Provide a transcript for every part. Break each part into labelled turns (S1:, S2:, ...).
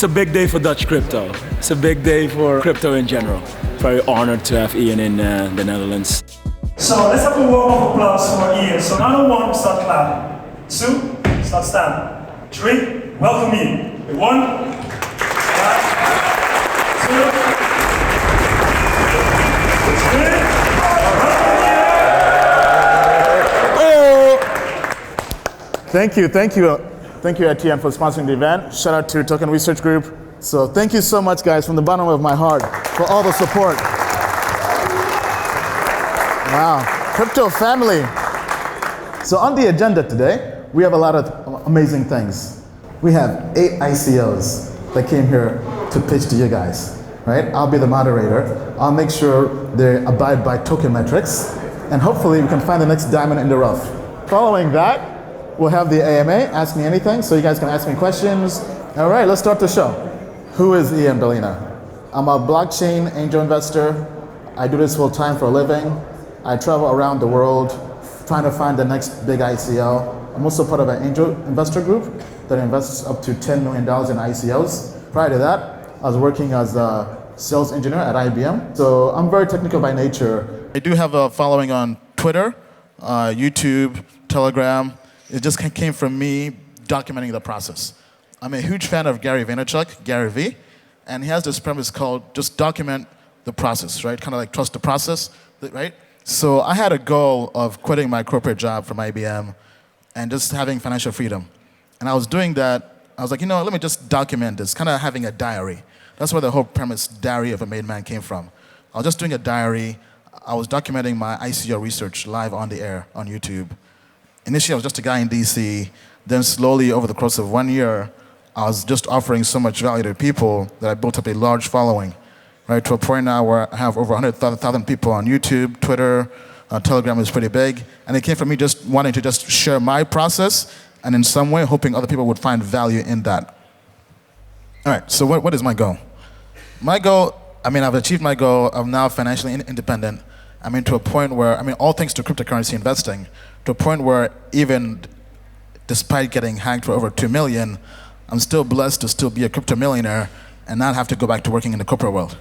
S1: It's a big day for Dutch crypto. It's a big day for crypto in general. Very honored to have Ian in the Netherlands.
S2: So let's have a warm of applause for Ian. So now one, start clapping. 2, start standing. 3, welcome Ian. 1,
S3: 2, Thank you ATM for sponsoring the event. Shout out to Token Research Group. So thank you so much guys from the bottom of my heart for all the support. Wow, crypto family. So on the agenda today, we have a lot of amazing things. We have 8 ICOs that came here to pitch to you guys, right? I'll be the moderator. I'll make sure they abide by token metrics, and hopefully we can find the next diamond in the rough. Following that, we'll have the AMA, Ask Me Anything, so you guys can ask me questions. All right, let's start the show. Who is Ian Balina? I'm a blockchain angel investor. I do this full time for a living. I travel around the world trying to find the next big ICO. I'm also part of an angel investor group that invests up to $10 million in ICOs. Prior to that, I was working as a sales engineer at IBM. So I'm very technical by nature. I do have a following on Twitter, YouTube, Telegram. It just came from me documenting the process. I'm a huge fan of Gary Vaynerchuk, Gary V, and he has this premise called just document the process, right? Kind of like trust the process, right? So I had a goal of quitting my corporate job from IBM and just having financial freedom. And I was doing that. I was like, you know, let me just document this, kind of having a diary. That's where the whole premise, Diary of a Made Man, came from. I was just doing a diary. I was documenting my ICO research live on the air on YouTube. Initially, I was just a guy in DC. Then slowly, over the course of 1 year, I was just offering so much value to people that I built up a large following, right? To a point now where I have over 100,000 people on YouTube, Twitter, Telegram is pretty big. And it came from me just wanting to just share my process and in some way hoping other people would find value in that. All right, so what is my goal? My goal, I've achieved my goal. I'm now financially independent. To a point where, all thanks to cryptocurrency investing, to a point where even despite getting hacked for over 2 million, I'm still blessed to still be a crypto millionaire and not have to go back to working in the corporate world.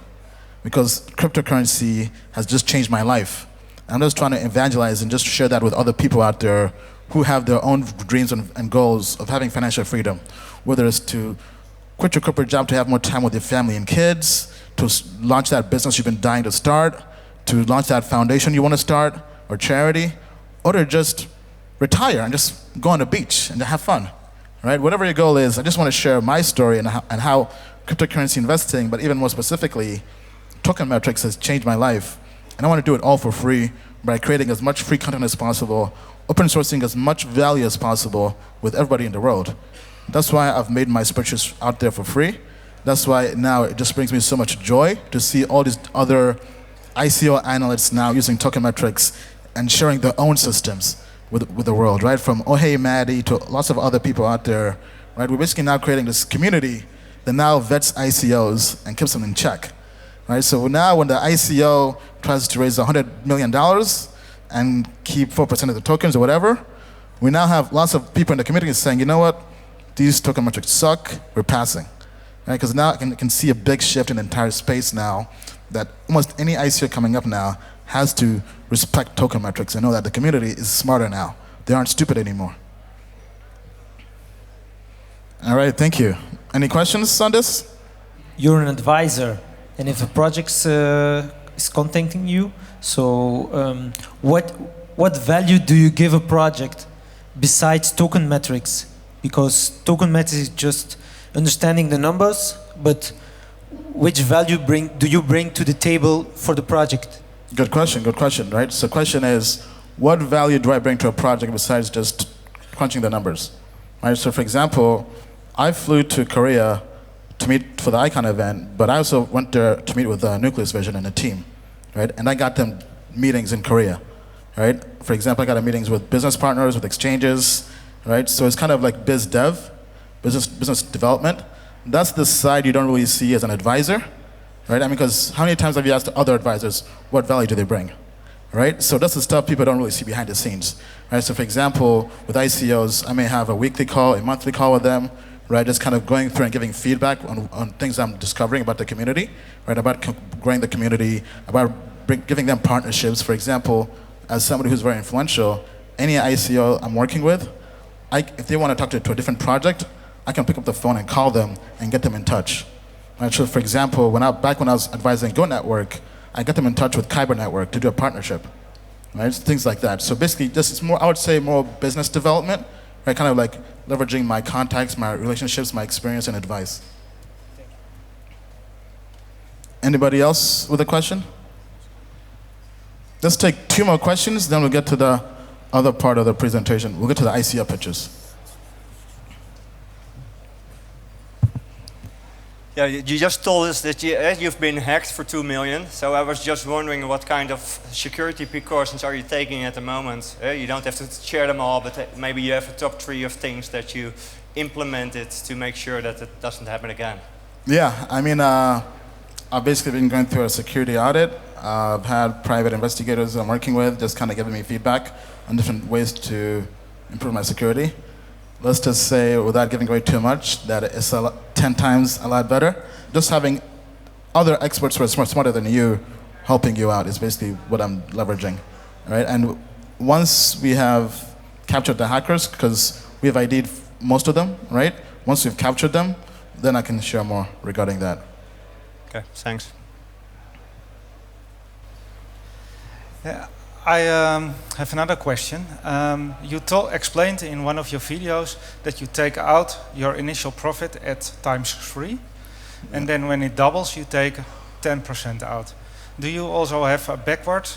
S3: Because cryptocurrency has just changed my life. I'm just trying to evangelize and just share that with other people out there who have their own dreams and goals of having financial freedom. Whether it's to quit your corporate job to have more time with your family and kids, to launch that business you've been dying to start, to launch that foundation you want to start, or charity, or to just retire and just go on the beach and have fun. Right? Whatever your goal is, I just want to share my story and how cryptocurrency investing, but even more specifically, token metrics has changed my life. And I want to do it all for free by creating as much free content as possible, open sourcing as much value as possible with everybody in the world. That's why I've made my spreadsheets out there for free. That's why now it just brings me so much joy to see all these other ICO analysts now using token metrics and sharing their own systems with the world, right? From Oh Hey Maddie to lots of other people out there, right? We're basically now creating this community that now vets ICOs and keeps them in check, right? So now when the ICO tries to raise $100 million and keep 4% of the tokens or whatever, we now have lots of people in the community saying, you know what? These token metrics suck, we're passing, right? Because now I can see a big shift in the entire space now that almost any ICO coming up now has to respect token metrics and know that the community is smarter now. They aren't stupid anymore. All right, thank you. Any questions on this?
S4: You're an advisor, and if a project is contacting you, so what value do you give a project besides token metrics? Because token metrics is just understanding the numbers, but which value do you bring to the table for the project?
S3: Good question, right? So the question is, what value do I bring to a project besides just crunching the numbers? Right? So for example, I flew to Korea to meet for the ICON event, but I also went there to meet with Nucleus Vision and a team, right? And I got them meetings in Korea, right? For example, I got meetings with business partners, with exchanges, right? So it's kind of like biz dev, business development. That's the side you don't really see as an advisor, right? Because how many times have you asked other advisors, what value do they bring, right? So that's the stuff people don't really see behind the scenes, right? So for example, with ICOs, I may have a weekly call, a monthly call with them, right? Just kind of going through and giving feedback on things I'm discovering about the community, right? About growing the community, about giving them partnerships. For example, as somebody who's very influential, any ICO I'm working with, if they want to talk to a different project, I can pick up the phone and call them and get them in touch. Right? So for example, back when I was advising Go Network, I got them in touch with Kyber Network to do a partnership, right? Things like that. So basically, this is more, I would say, more business development, right? Kind of like leveraging my contacts, my relationships, my experience, and advice. Anybody else with a question? Let's take 2 more questions, then we'll get to the other part of the presentation. We'll get to the ICO pitches.
S5: Yeah, you just told us that you've been hacked for 2 million. So I was just wondering what kind of security precautions are you taking at the moment? You don't have to share them all, but maybe you have a top 3 of things that you implemented to make sure that it doesn't happen again.
S3: Yeah, I mean, I've basically been going through a security audit. I've had private investigators I'm working with just kind of giving me feedback on different ways to improve my security. Let's just say, without giving away too much, that it's 10 times a lot better. Just having other experts who are smarter than you helping you out is basically what I'm leveraging, right? And once we have captured the hackers, because we've ID'd most of them, right? Once we've captured them, then I can share more regarding that.
S5: Okay, thanks.
S6: Yeah. I have another question. You explained in one of your videos that you take out your initial profit at ×3, and then when it doubles, you take 10% out. Do you also have a backward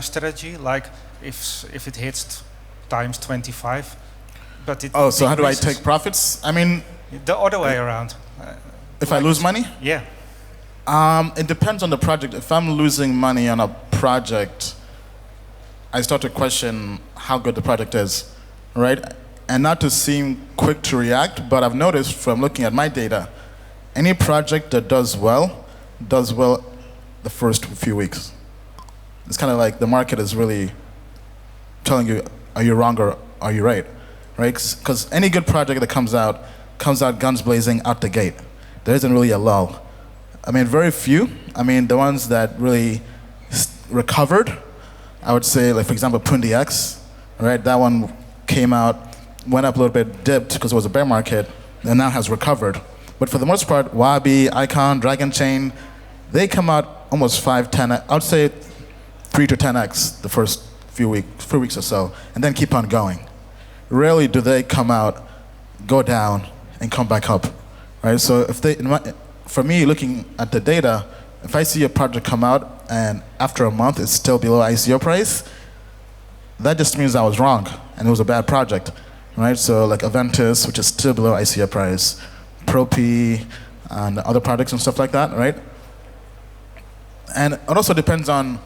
S6: strategy, like if it hits ×25, but it
S3: so how do I
S6: decreases?
S3: take profits? I mean,
S6: The other way around.
S3: if I lose money?
S6: Yeah.
S3: It depends on the project. If I'm losing money on a project, I start to question how good the project is, right? And not to seem quick to react, but I've noticed from looking at my data, any project that does well the first few weeks. It's kind of like the market is really telling you, are you wrong or are you right? Right? Because any good project that comes out guns blazing out the gate. There isn't really a lull. I mean, very few. I mean, the ones that really recovered, I would say, like for example, Pundi X, right? That one came out, went up a little bit, dipped because it was a bear market, and now has recovered. But for the most part, Wabi, Icon, Dragon Chain, they come out almost 5, 10, I would say 3 to 10x the first few weeks or so, and then keep on going. Rarely do they come out, go down, and come back up, right? So if for me, looking at the data, if I see a project come out and after a month it's still below ICO price, that just means I was wrong and it was a bad project, right? So like Aventus, which is still below ICO price, ProP, and other projects and stuff like that, right? And it also depends on,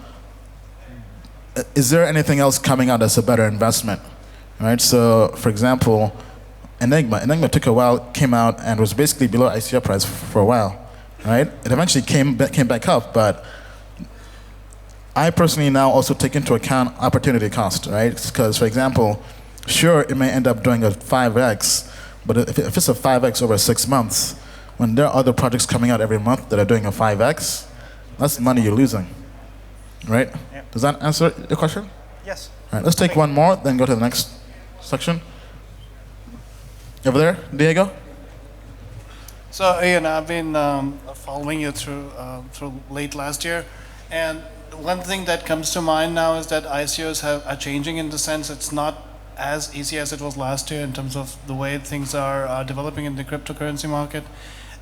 S3: is there anything else coming out that's a better investment, right? So for example, Enigma took a while, came out and was basically below ICO price for a while, right? It eventually came back up, but I personally now also take into account opportunity cost, right? Because for example, sure, it may end up doing a 5x, but if it's a 5x over 6 months, when there are other projects coming out every month that are doing a 5x, that's money you're losing, right?
S6: Yep.
S3: Does that answer your question?
S6: Yes.
S3: All right, let's take one more, then go to the next section. Over there, Diego?
S7: So Ian, I've been following you through late last year, and one thing that comes to mind now is that ICOs are changing in the sense it's not as easy as it was last year in terms of the way things are developing in the cryptocurrency market.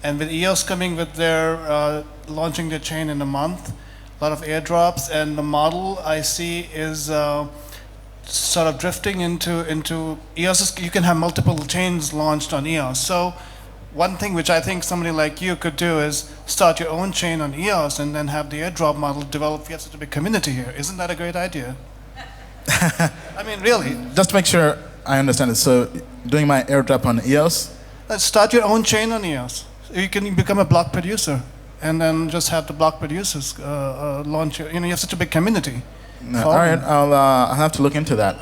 S7: And with EOS coming with their launching their chain in a month, a lot of airdrops, and the model I see is sort of drifting into EOS. You can have multiple chains launched on EOS. So one thing which I think somebody like you could do is start your own chain on EOS and then have the airdrop model develop. You have such a big community here. Isn't that a great idea? I mean, really.
S3: Just to make sure I understand it, so doing my airdrop on EOS?
S7: Start your own chain on EOS. You can become a block producer and then just have the block producers launch your, you have such a big community.
S3: All right, I'll have to look into that.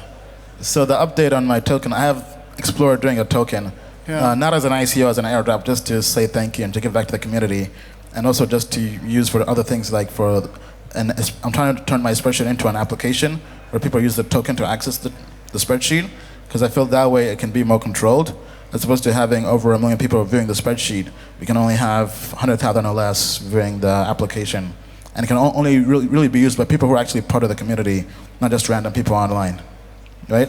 S3: So the update on my token, I have explored doing a token.
S7: Yeah.
S3: Not as an ICO, as an airdrop, just to say thank you and to give back to the community, and also just to use for other things like for, and I'm trying to turn my spreadsheet into an application where people use the token to access the spreadsheet, because I feel that way it can be more controlled. As opposed to having over 1 million people viewing the spreadsheet, we can only have 100,000 or less viewing the application. And it can only really be used by people who are actually part of the community, not just random people online. Right?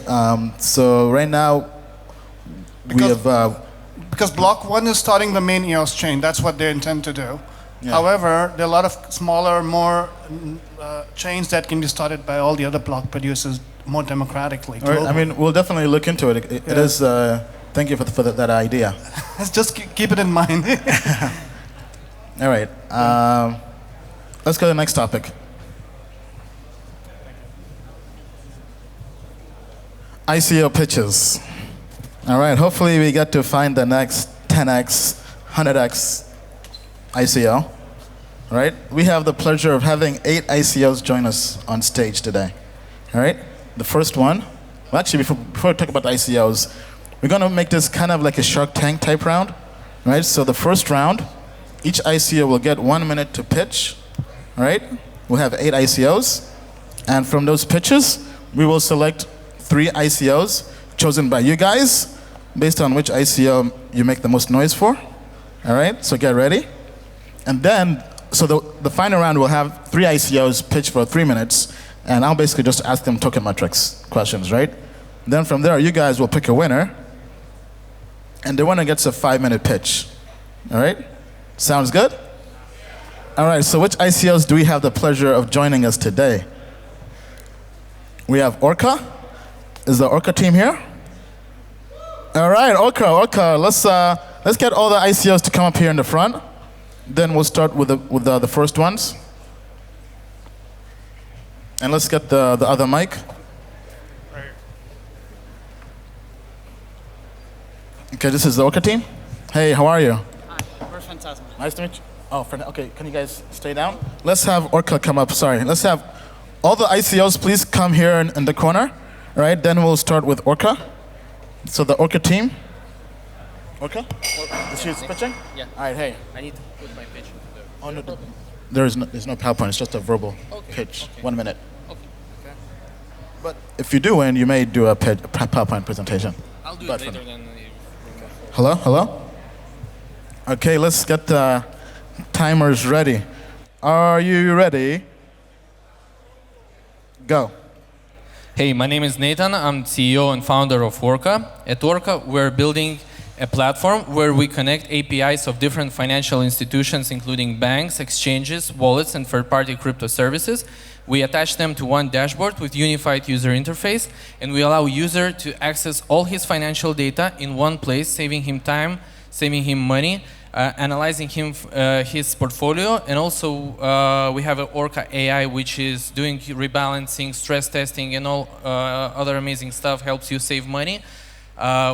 S3: So right now,
S7: because Block 1 is starting the main EOS chain, that's what they intend to do.
S3: Yeah.
S7: However, there are a lot of smaller, more chains that can be started by all the other block producers more democratically.
S3: All right, I mean, we'll definitely look into it. It is, thank you for that idea.
S7: Just keep it in mind.
S3: All right, let's go to the next topic. ICO pitches. All right, hopefully we get to find the next 10x, 100x ICO. All right, we have the pleasure of having 8 ICOs join us on stage today. All right, the first one, well actually before we talk about the ICOs, we're gonna make this kind of like a Shark Tank type round. Right, so the first round, each ICO will get 1 minute to pitch. All right, we'll have 8 ICOs, and from those pitches, we will select 3 ICOs chosen by you guys based on which ICO you make the most noise for. All right, so get ready. And then, so the final round will have 3 ICOs pitch for 3 minutes, and I'll basically just ask them token metrics questions, right? Then from there, you guys will pick a winner, and the winner gets a 5-minute pitch. All right? Sounds good? All right, so which ICOs do we have the pleasure of joining us today? We have Orca. Is the Orca team here? All right, Orca, let's get all the ICOs to come up here in the front. Then we'll start with the first ones. And let's get the other mic. Okay, this is the Orca team. Hey, how are you?
S8: Hi, we're Phantasma.
S3: Nice to meet you. Oh, okay, can you guys stay down? Let's have Orca come up, sorry. Let's have all the ICOs please come here in the corner. All right, then we'll start with Orca. So the Orca team. Orca? Is she pitching?
S8: Yeah.
S3: All right, hey.
S8: I need to put my pitch into the...
S3: Oh, no, there's no PowerPoint, it's just a verbal pitch, 1 minute.
S8: Okay.
S3: But if you do win, you may do a PowerPoint presentation.
S8: I'll do
S3: But
S8: it
S3: for
S8: later
S3: now.
S8: than...
S3: Hello? Okay, let's get the timers ready. Are you ready? Go.
S9: Hey, my name is Nathan. I'm CEO and founder of Orca. At Orca, we're building a platform where we connect APIs of different financial institutions, including banks, exchanges, wallets, and third-party crypto services. We attach them to one dashboard with unified user interface, and we allow user to access all his financial data in one place, saving him time, saving him money, analyzing his portfolio, and also we have an Orca AI, which is doing rebalancing, stress testing, and all other amazing stuff, helps you save money.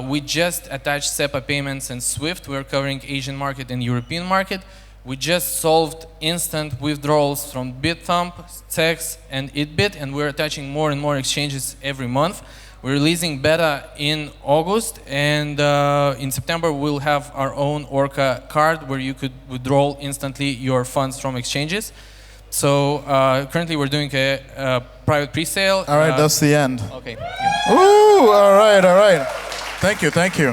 S9: We just attached SEPA payments and SWIFT. We're covering Asian market and European market. We just solved instant withdrawals from BitThumb, Tex, and Itbit, and we're attaching more and more exchanges every month. We're releasing beta in August, and in September we'll have our own Orca card where you could withdraw instantly your funds from exchanges. So currently we're doing a private pre-sale.
S3: All right, that's the end.
S9: Okay.
S3: Ooh, all right. Thank you.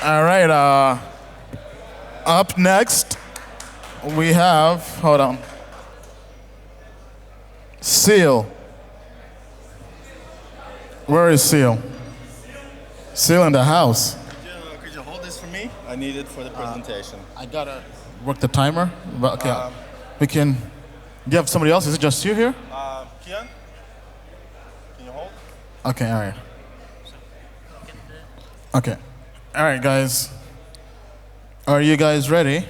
S3: All right, up next, we have, hold on, Seal. Where is Seal? Seal in the house.
S10: Could you hold this for me? I need it for the presentation.
S3: I gotta work the timer, but okay, we can, do you have somebody else? Is it just you here?
S10: Kian, can you hold?
S3: Okay, all right. Okay, all right, guys. Are you guys ready?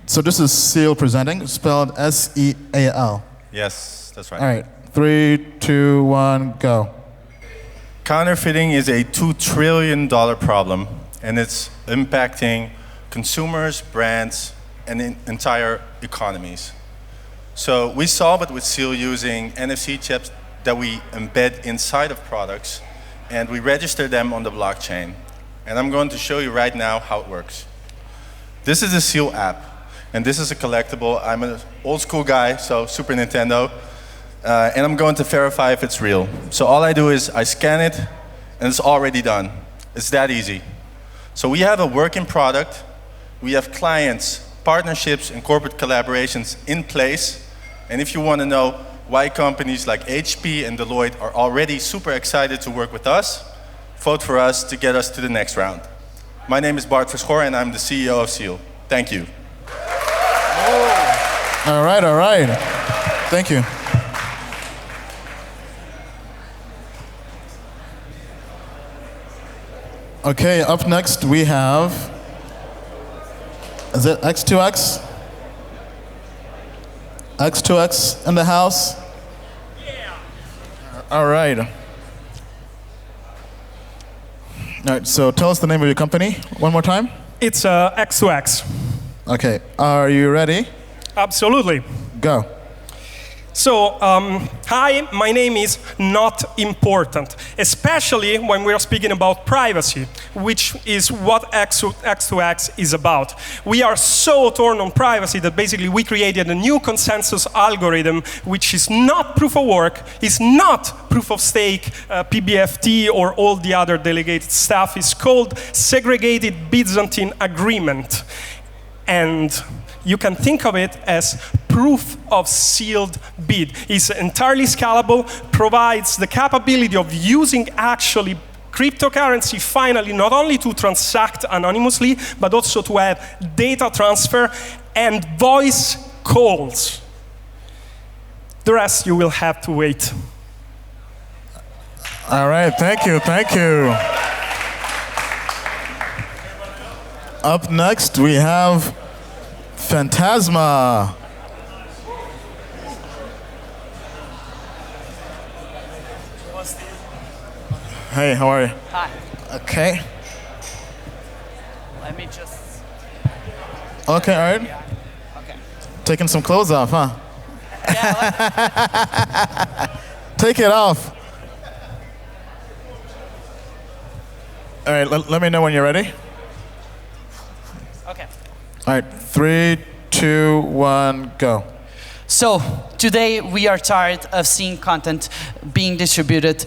S3: So this is Seal presenting, spelled S-E-A-L.
S10: Yes, that's right.
S3: All right, 3, 2, 1, go.
S10: Counterfeiting is a $2 trillion problem, and it's impacting consumers, brands, and entire economies. So we solve it with Seal using NFC chips that we embed inside of products, and we register them on the blockchain. And I'm going to show you right now how it works. This is the Seal app, and this is a collectible. I'm an old school guy, so Super Nintendo, and I'm going to verify if it's real. So all I do is I scan it, and it's already done. It's that easy. So we have a working product, we have clients, partnerships, and corporate collaborations in place, and if you want to know why companies like HP and Deloitte are already super excited to work with us, vote for us to get us to the next round. My name is Bart Verschoor, and I'm the CEO of Seal. Thank you.
S3: All right, all right. Thank you. Okay, up next we have, is it X2X? X2X in the house? Yeah. All right. All right, so tell us the name of your company one more time.
S2: It's X2X.
S3: Okay, are you ready?
S2: Absolutely.
S3: Go.
S2: So, hi, my name is not important, especially when we're speaking about privacy, which is what X2X is about. We are so torn on privacy that basically we created a new consensus algorithm, which is not proof of work, is not proof of stake, PBFT, or all the other delegated stuff. It's called segregated Byzantine agreement. And you can think of it as proof of sealed bid. It's entirely scalable, provides the capability of using actually cryptocurrency finally not only to transact anonymously, but also to have data transfer and voice calls. The rest you will have to wait.
S3: All right, thank you, thank you. Up next we have Phantasma. Hey, how are you?
S8: Hi.
S3: Okay.
S8: Let me just...
S3: Okay, all right.
S8: Yeah. Okay.
S3: Taking some clothes off, huh?
S8: Yeah,
S3: Take it off. All right, let me know when you're ready.
S8: okay.
S3: All right, 3, 2, 1, go.
S8: So, today we are tired of seeing content being distributed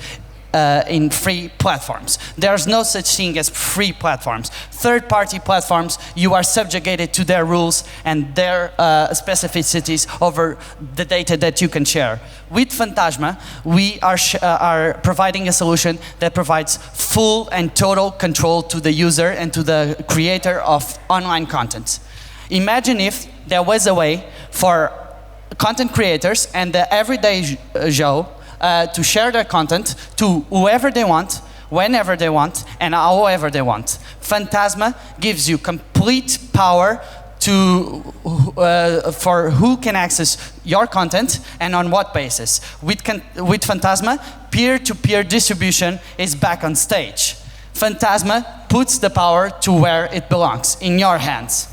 S8: in free platforms. There's no such thing as free platforms. Third-party platforms, you are subjugated to their rules and their specificities over the data that you can share. With Phantasma, we are providing a solution that provides full and total control to the user and to the creator of online content. Imagine if there was a way for content creators and the everyday Joe to share their content to whoever they want, whenever they want, and however they want. Phantasma gives you complete power to, for who can access your content and on what basis. With Phantasma, peer-to-peer distribution is back on stage. Phantasma puts the power to where it belongs, in your hands.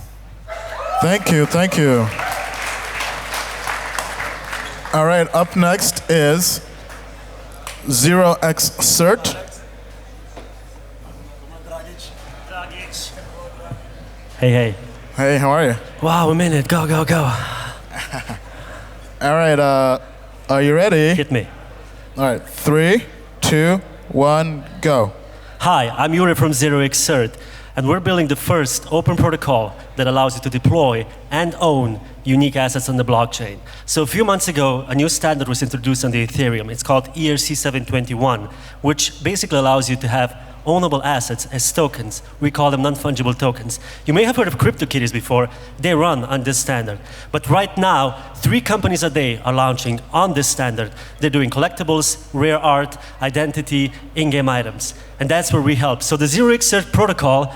S3: Thank you, thank you. All right, up next is 0x Cert.
S11: Hey, hey.
S3: Hey, how are you?
S11: Wow, a minute. Go, go, go.
S3: All right, are you ready?
S11: Hit me.
S3: All right, 3, 2, 1, go.
S11: Hi, I'm Yuri from 0x Cert, and we're building the first open protocol that allows you to deploy and own unique assets on the blockchain. So a few months ago, a new standard was introduced on the Ethereum. It's called ERC 721, which basically allows you to have ownable assets as tokens. We call them non-fungible tokens. You may have heard of CryptoKitties before. They run on this standard. But right now, 3 companies a day are launching on this standard. They're doing collectibles, rare art, identity, in-game items. And that's where we help. So the 0x Cert protocol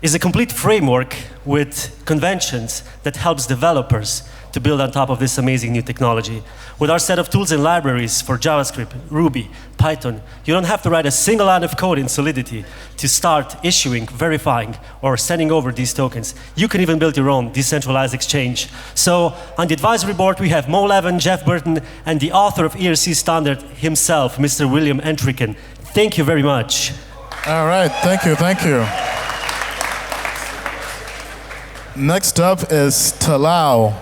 S11: is a complete framework with conventions that helps developers to build on top of this amazing new technology. With our set of tools and libraries for JavaScript, Ruby, Python, you don't have to write a single line of code in Solidity to start issuing, verifying, or sending over these tokens. You can even build your own decentralized exchange. So on the advisory board, we have Mo Levin, Jeff Burton, and the author of ERC standard himself, Mr. William Entricken. Thank you very much.
S3: All right, thank you, thank you. Next up is Talal.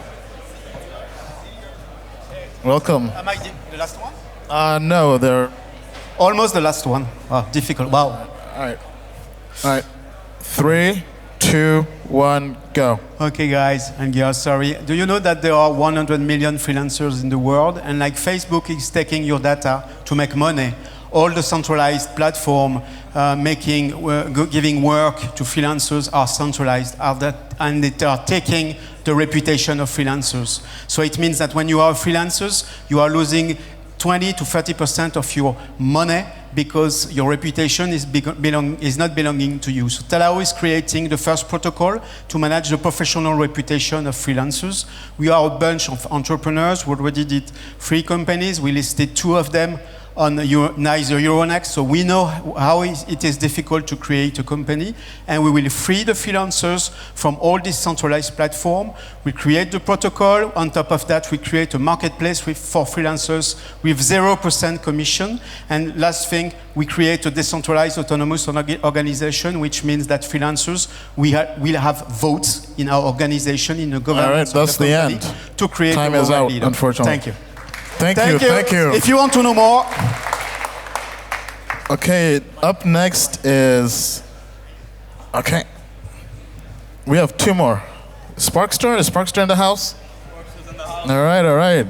S3: Welcome.
S12: Am I the last one?
S3: No, they're
S12: almost the last one. Wow, difficult. Wow.
S3: All right. 3, 2, 1, go.
S12: Okay, guys and girls, sorry. Do you know that there are 100 million freelancers in the world? And like Facebook is taking your data to make money. All the centralized platform giving work to freelancers are centralized, and they are taking the reputation of freelancers. So it means that when you are freelancers, you are losing 20 to 30% of your money because your reputation is not belonging to you. So Talao is creating the first protocol to manage the professional reputation of freelancers. We are a bunch of entrepreneurs. We already did 3 companies. We listed 2 of them on neither Euronext, so we know how it is difficult to create a company, and we will free the freelancers from all this centralized platform. We create the protocol. On top of that, we create a marketplace for freelancers with 0% commission. And last thing, we create a decentralized autonomous organization, which means that freelancers will have votes in our organization, in the government.
S3: All right, that's the end.
S12: To create
S3: Time
S12: a
S3: is out,
S12: leader.
S3: unfortunately.
S12: Thank you.
S3: Thank you.
S12: If you want to know more.
S3: Okay, up next is, okay. We have 2 more. Sparkster, is Sparkster in the house? All right.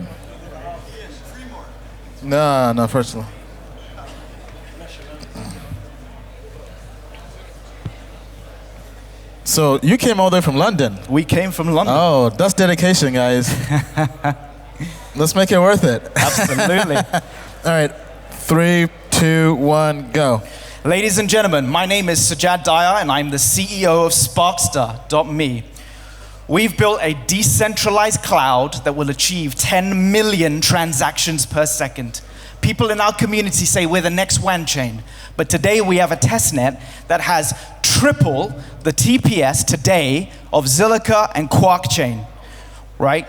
S3: No, first of all. So you came all the way from London.
S13: We came from London.
S3: Oh, that's dedication, guys. Let's make it worth it.
S13: Absolutely.
S3: All right, 3, 2, 1, go.
S13: Ladies and gentlemen, my name is Sajad Daya, and I'm the CEO of Sparkster.me. We've built a decentralized cloud that will achieve 10 million transactions per second. People in our community say we're the next WAN chain, but today we have a testnet that has triple the TPS today of Zilliqa and Quark chain, right?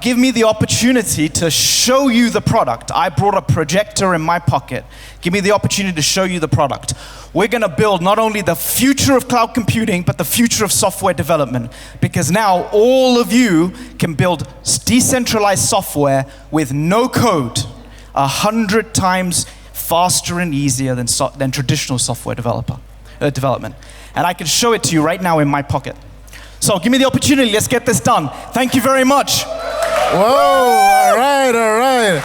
S13: Give me the opportunity to show you the product. I brought a projector in my pocket. Give me the opportunity to show you the product. We're going to build not only the future of cloud computing, but the future of software development. Because now all of you can build decentralized software with no code, 100 times faster and easier than traditional software development. And I can show it to you right now in my pocket. So give me the opportunity, let's get this done. Thank you very much.
S3: Whoa, all right.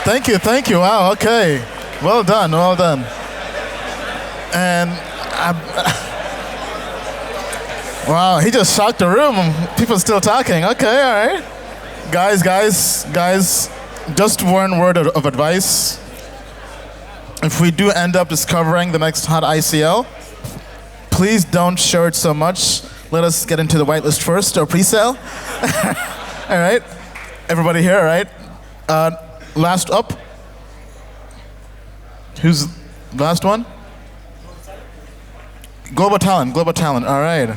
S3: Thank you, wow, okay. Well done. And, wow, he just shocked the room. People still talking, okay, all right. Guys, just one word of advice. If we do end up discovering the next hot ICO, please don't share it so much. Let us get into the whitelist first, or pre-sale. All right, everybody here, all right? Last up. Who's the last one? Global Talent, all right.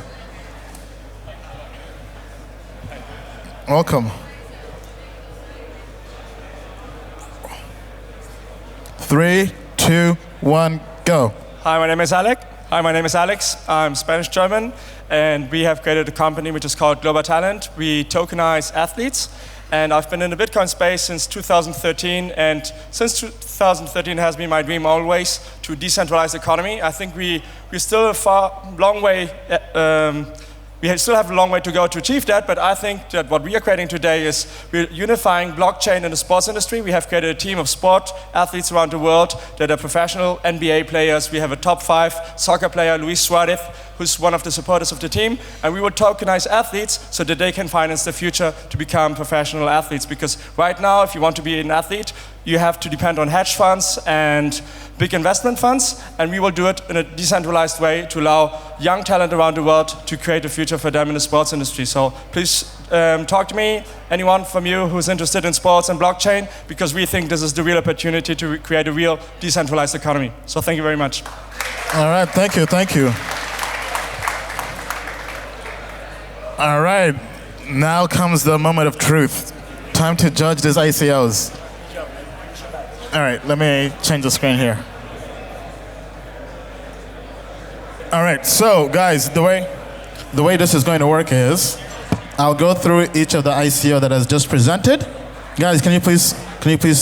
S3: Welcome. 3, 2, 1, go.
S14: Hi, my name is Alex. I'm Spanish-German, and we have created a company which is called Global Talent. We tokenize athletes, and I've been in the Bitcoin space since 2013, and since 2013 has been my dream always to decentralize the economy. I think we still have a long way to go to achieve that, but I think that what we are creating today is we're unifying blockchain in the sports industry. We have created a team of sport athletes around the world that are professional NBA players. We have a top 5 soccer player, Luis Suarez, who's one of the supporters of the team, and we would tokenize athletes so that they can finance the future to become professional athletes. Because right now, if you want to be an athlete, you have to depend on hedge funds and big investment funds, and we will do it in a decentralized way to allow young talent around the world to create a future for them in the sports industry. So please talk to me, anyone from you who's interested in sports and blockchain, because we think this is the real opportunity to create a real decentralized economy. So thank you very much.
S3: All right, thank you, thank you. All right, now comes the moment of truth. Time to judge these ICOs. All right, let me change the screen here. All right, so guys, the way this is going to work is, I'll go through each of the ICO that has just presented. Guys, can you please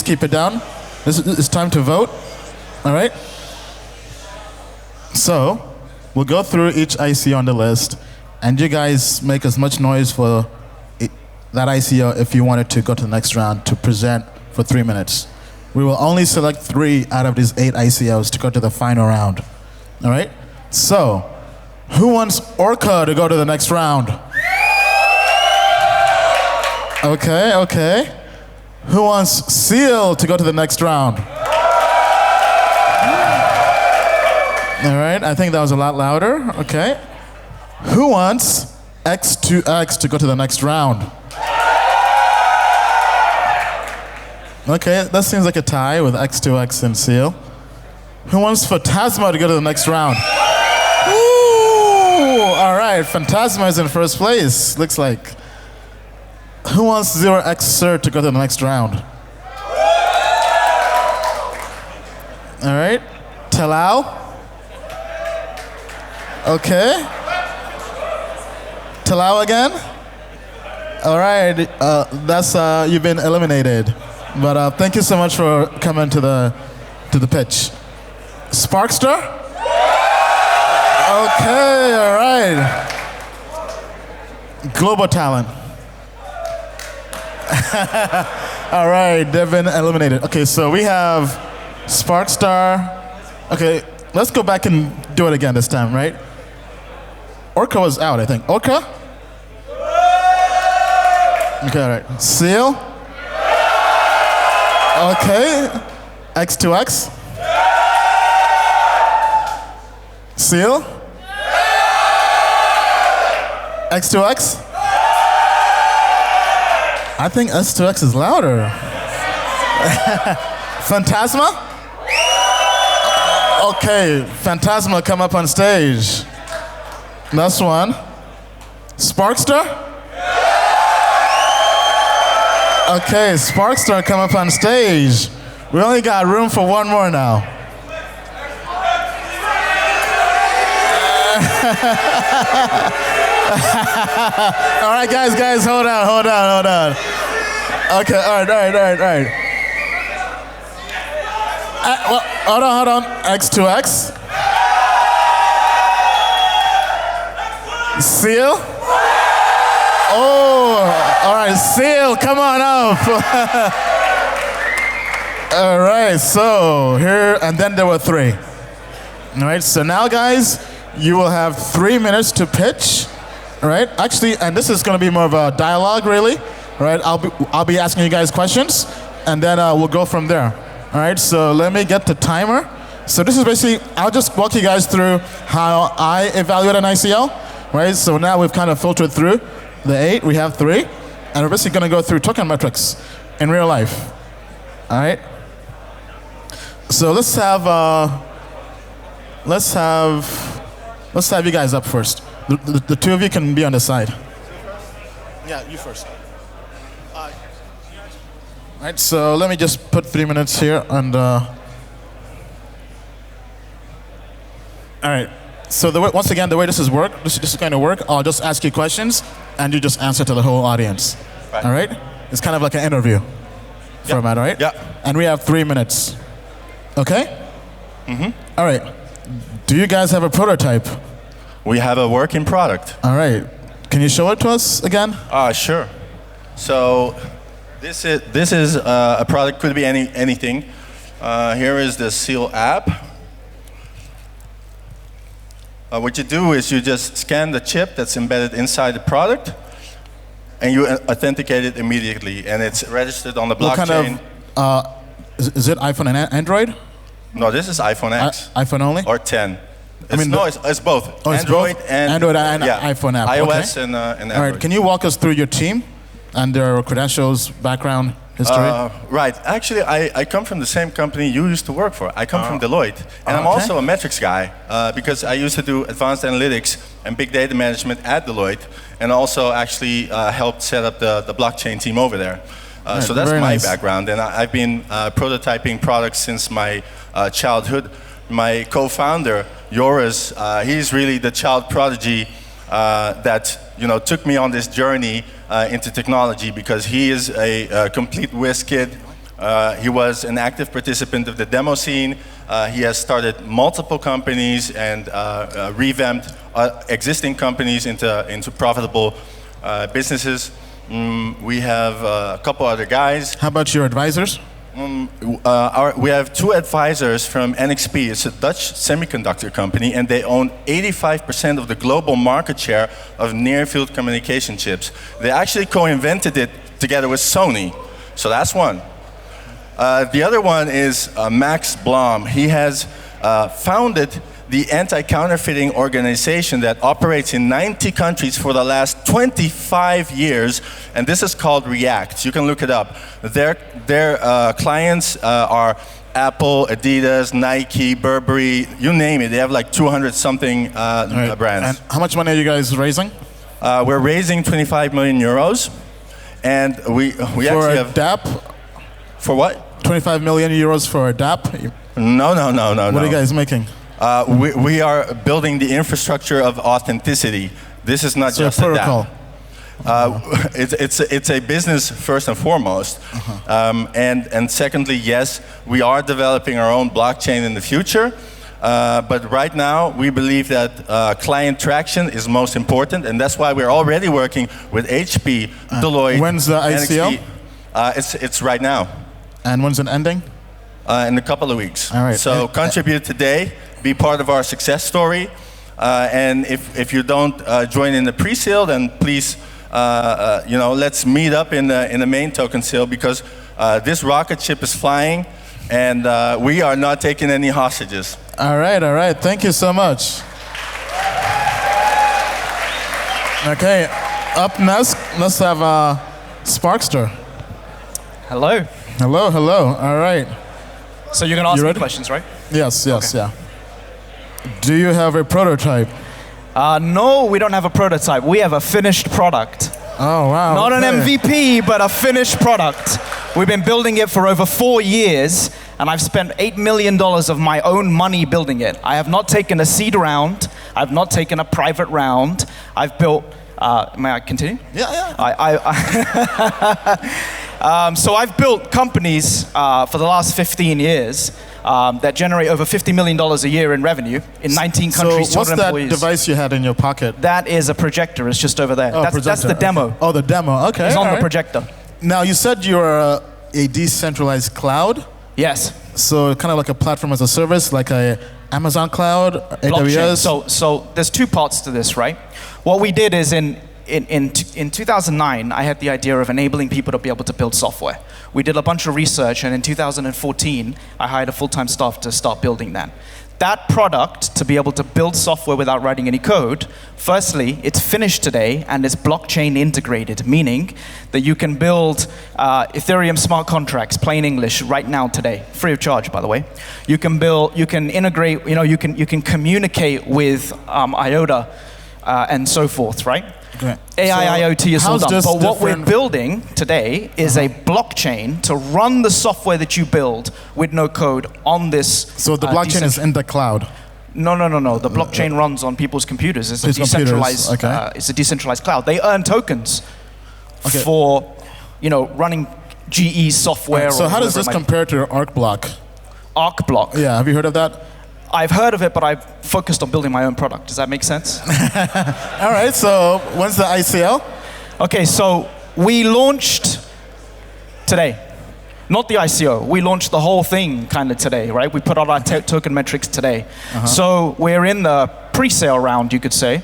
S3: keep it down? It's time to vote. All right. So we'll go through each ICO on the list, and you guys make as much noise for that ICO if you wanted to go to the next round to present for 3 minutes. We will only select 3 out of these 8 ICOs to go to the final round. All right? So, who wants Orca to go to the next round? Okay, okay. Who wants Seal to go to the next round? All right, I think that was a lot louder. Okay. Who wants X2X to go to the next round? Okay, that seems like a tie with X2X and Seal. Who wants Phantasma to go to the next round? Ooh, all right, Phantasma is in first place, looks like. Who wants 0x Cert to go to the next round? All right, Talal. Okay. Talal again? All right, that's you've been eliminated. But thank you so much for coming to the pitch. Sparkster? Okay, all right. Global Talent. All right, they've been eliminated. Okay, so we have Sparkstar. Okay, let's go back and do it again this time, right? Orca was out, I think. Orca? Okay, all right. Seal? Okay. X2X? Seal? X2X? I think S2X is louder. Phantasma? Okay, Phantasma, come up on stage. That's one. Sparkster? Okay, Sparkster, come up on stage. We only got room for one more now. All right, guys, hold on. Okay, all right. Well, hold on. X2X. Seal? Oh, all right, Seal, come on up. All right, so here, and then there were 3. All right, so now, guys, you will have 3 minutes to pitch. All right, actually, and this is going to be more of a dialogue, really. All right, I'll be asking you guys questions, and then we'll go from there. All right, so let me get the timer. So this is basically, I'll just walk you guys through how I evaluate an ICO. Right, so now we've kind of filtered through the 8. We have 3, and we're basically going to go through token metrics in real life. All right. So let's have you guys up first. The 2 of you can be on the side. Yeah, you first. All right. So let me just put 3 minutes here, and all right. So once again, the way this is going to work, I'll just ask you questions, and you just answer to the whole audience. Right. All right? It's kind of like an interview format, all right? Yeah. And we have 3 minutes. Okay? Mm-hmm. All right. Do you guys have a prototype?
S10: We have a working product.
S3: All right. Can you show it to us again?
S10: Sure. So this is a product, could be anything. Here is the Seal app. What you do is you just scan the chip that's embedded inside the product, and you authenticate it immediately, and it's registered on the blockchain.
S3: What kind of, is it iPhone and Android?
S10: No, this is iPhone X.
S3: iPhone only?
S10: Or 10.
S3: I mean,
S10: it's both.
S3: Oh, it's
S10: Android
S3: both?
S10: and
S3: Android and iPhone app.
S10: iOS
S3: okay.
S10: and Android.
S3: All right, can you walk us through your team and their credentials, background, history?
S10: Right. Actually, I come from the same company you used to work for. I come from Deloitte. And I'm also a metrics guy because I used to do advanced analytics and big data management at Deloitte, and also actually helped set up the blockchain team over there.
S3: Right,
S10: so that's my
S3: nice.
S10: background. And I've been prototyping products since my childhood. My co-founder, Joris, he's really the child prodigy that took me on this journey into technology, because he is a complete whiz kid. He was an active participant of the demo scene. He has started multiple companies and revamped existing companies into profitable businesses. We have a couple other guys.
S3: How about your advisors?
S10: We have 2 advisors from NXP. It's a Dutch semiconductor company, and they own 85% of the global market share of near-field communication chips. They actually co-invented it together with Sony, so that's one. The other one is Max Blom. He has founded the anti-counterfeiting organization that operates in 90 countries for the last 25 years, and this is called REACT. You can look it up. Their clients are Apple, Adidas, Nike, Burberry, you name it. They have like 200-something brands.
S3: And how much money are you guys raising?
S10: We're raising 25 million euros, and we actually have...
S3: For a DAP?
S10: For what?
S3: 25 million euros for a DAP?
S10: No.
S3: What are you guys making?
S10: We are building the infrastructure of authenticity. This is not just a
S3: protocol.
S10: It's a business first and foremost, and secondly, yes, we are developing our own blockchain in the future. But right now, we believe that client traction is most important, and that's why we're already working with HP, Deloitte.
S3: When's the ICO?
S10: NXP. It's right now.
S3: And when's it ending?
S10: In a couple of weeks.
S3: All right.
S10: So contribute today, be part of our success story, and if you don't join in the pre-sale, then please, let's meet up in the main token sale, because this rocket ship is flying, and we are not taking any hostages.
S3: All right. Thank you so much. Okay, up next, let's have Sparkster.
S13: Hello.
S3: Hello. All right.
S13: So you're going to ask me questions, right?
S3: Yes,
S13: Okay.
S3: yeah. Do you have a prototype?
S13: No, we don't have a prototype. We have a finished product.
S3: Oh, wow.
S13: Not an MVP, but a finished product. We've been building it for over 4 years, and I've spent $8 million of my own money building it. I have not taken a seed round. I've not taken a private round. I've built... may I continue?
S3: Yeah.
S13: So I've built companies for the last 15 years that generate over $50 million a year in revenue in 19 countries,
S3: So what's
S13: 200
S3: that
S13: employees.
S3: device you had in your pocket?
S13: That is a projector. It's just over there.
S3: Oh,
S13: That's the demo.
S3: Okay. Oh, the demo. Okay.
S13: It's on
S3: all
S13: the
S3: right.
S13: projector.
S3: Now, you said you're a decentralized cloud.
S13: Yes.
S3: So kind of like a platform as a service, like a Amazon cloud,
S13: Blockchain.
S3: AWS.
S13: So there's 2 parts to this, right? What we did is in 2009, I had the idea of enabling people to be able to build software. We did a bunch of research, and in 2014, I hired a full-time staff to start building that. That product, to be able to build software without writing any code, firstly, it's finished today and it's blockchain integrated, meaning that you can build Ethereum smart contracts, plain English, right now today, free of charge, by the way. You can integrate, you can communicate with IOTA and so forth, right?
S3: Okay.
S13: AI, IoT is all
S3: how's
S13: done.
S3: this
S13: But what we're
S3: different-
S13: building today is a blockchain to run the software that you build with no code on this.
S3: So the blockchain is in the cloud.
S13: No. The blockchain runs on people's computers. It's a
S3: People's computers,
S13: decentralized.
S3: okay.
S13: It's a decentralized cloud. They earn tokens
S3: Okay.
S13: for, running GE software.
S3: So
S13: or
S3: how does
S13: whatever
S3: this
S13: it might be.
S3: compare to ArcBlock?
S13: ArcBlock?
S3: Yeah, have you heard of that?
S13: I've heard of it, but I've focused on building my own product. Does that make sense?
S3: All right, so when's the ICO?
S13: Okay, so we launched today. Not the ICO. We launched the whole thing kind of today, right? We put out our token metrics today. So we're in the pre-sale round, you could say.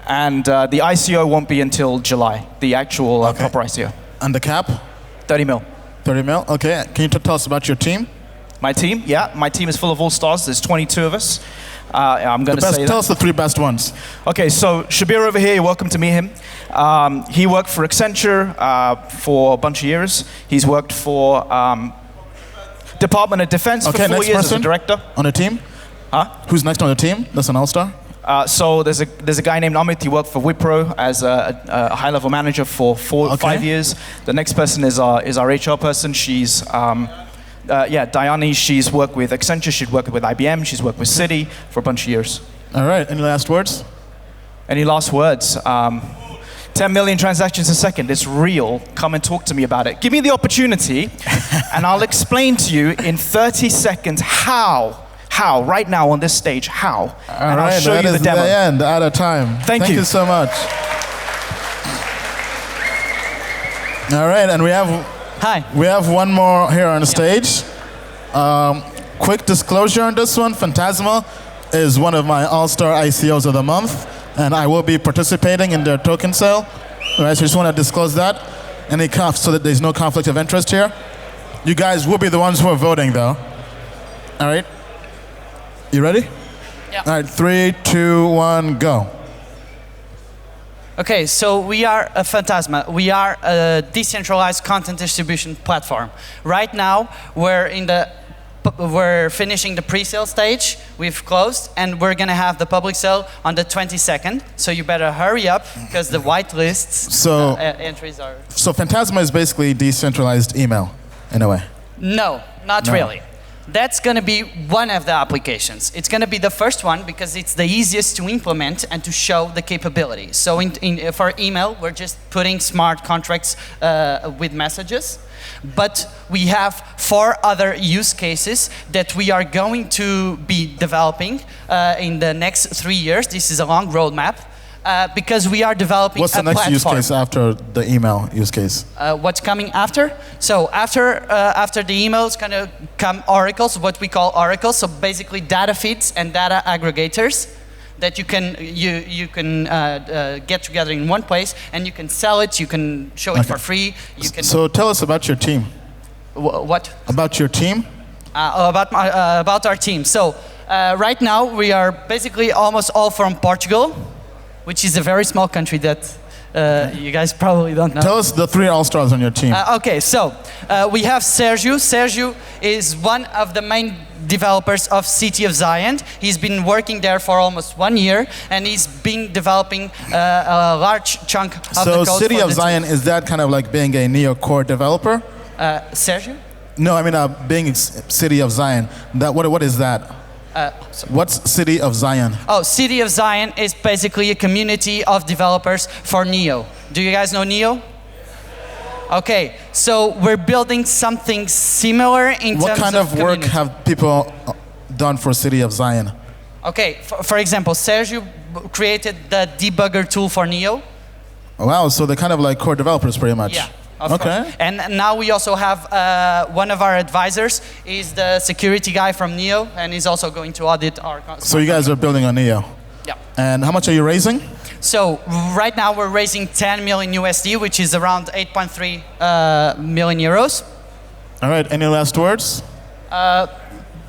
S13: And the ICO won't be until July, the actual proper ICO.
S3: And the cap?
S13: 30 mil.
S3: 30 mil, okay. Can you tell us about your team?
S13: My team? Yeah, my team is full of all-stars. There's 22 of us. I'm going to say that.
S3: Tell us the 3 best ones.
S13: Okay, so Shabir over here, you're welcome to meet him. He worked for Accenture for a bunch of years. He's worked for Department of Defense for 4 years as a director.
S3: On the team?
S13: Huh?
S3: Who's next on the team? That's an all-star?
S13: So there's a guy named Amit. He worked for Wipro as a high-level manager for 5 years. The next person is our HR person. She's Dayani. She's worked with Accenture. She's worked with IBM. She's worked with Citi for a bunch of years.
S3: All right. Any last words?
S13: Any last words? 10 million transactions a second. It's real. Come and talk to me about it. Give me the opportunity, and I'll explain to you in 30 seconds how, right now on this stage, how. And I'll show you the demo.
S3: The end, out of time.
S13: Thank you.
S3: Thank you so much. All right, and we have one more here on the stage. Quick disclosure on this one. Phantasma is one of my all-star ICOs of the month, and I will be participating in their token sale. All right, so I just want to disclose that. So that there's no conflict of interest here. You guys will be the ones who are voting, though. All right. You ready?
S8: Yeah.
S3: All right, 3, 2, 1, go.
S8: Okay, so we are a Phantasma. We are a decentralized content distribution platform. Right now, we're finishing the pre-sale stage. We've closed, and we're going to have the public sale on the 22nd. So you better hurry up, because the whitelists entries are...
S3: So Phantasma is basically decentralized email, in a way?
S8: No, not really. That's going to be one of the applications. It's going to be the first one because it's the easiest to implement and to show the capability. So for email, we're just putting smart contracts with messages. But we have 4 other use cases that we are going to be developing in the next 3 years. This is a long roadmap. Because we are developing a platform.
S3: What's the next use case after the email use case?
S8: What's coming after? So after the email is going to come oracles, what we call oracles. So basically data feeds and data aggregators that you can get together in one place, and you can sell it. You can show it for free.
S3: So tell us about your team.
S8: What?
S3: About your team?
S8: About our team. So right now we are basically almost all from Portugal, which is a very small country that you guys probably don't know.
S3: Tell us the 3 all-stars on your team.
S8: Okay, so we have Sergio. Sergio is one of the main developers of City of Zion. He's been working there for almost 1 year, and he's been developing a large chunk of the code.
S3: So City of Zion, is that kind of like being a Neo-core developer?
S8: Sergio?
S3: No, I mean being City of Zion. What is that? What's City of Zion?
S8: Oh, City of Zion is basically a community of developers for Neo. Do you guys know Neo? Okay, so we're building something similar in terms of
S3: What kind of work have people done for City of Zion?
S8: Okay, for example, Sergio created the debugger tool for Neo.
S3: Wow, so they're kind of like core developers pretty much.
S8: Yeah. Of course. And now we also have one of our advisors is the security guy from Neo, and he's also going to audit our...
S3: So you guys are building on Neo?
S8: Yeah.
S3: And how much are you raising?
S8: So right now we're raising 10 million USD, which is around 8.3 million euros.
S3: All right, any last words?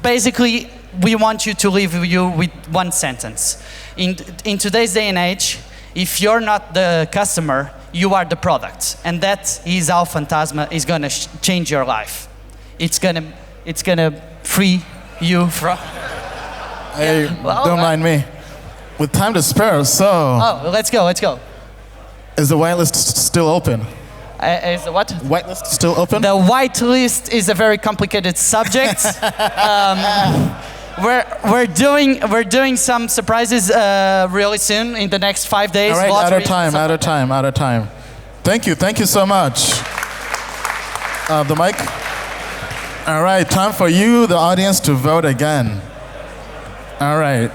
S8: Basically, we want you to leave you with one sentence. In today's day and age, if you're not the customer, you are the product, and that is how Phantasma is going to change your life. It's gonna free you from...
S3: Hey, don't mind me. With time to spare, so...
S8: Oh, let's go.
S3: Is the whitelist still open?
S8: Is the what?
S3: Whitelist still open?
S8: The whitelist is a very complicated subject. We're doing some surprises really soon in the next 5 days.
S3: All right, out of time. Thank you so much. The mic. All right, time for you, the audience, to vote again. All right,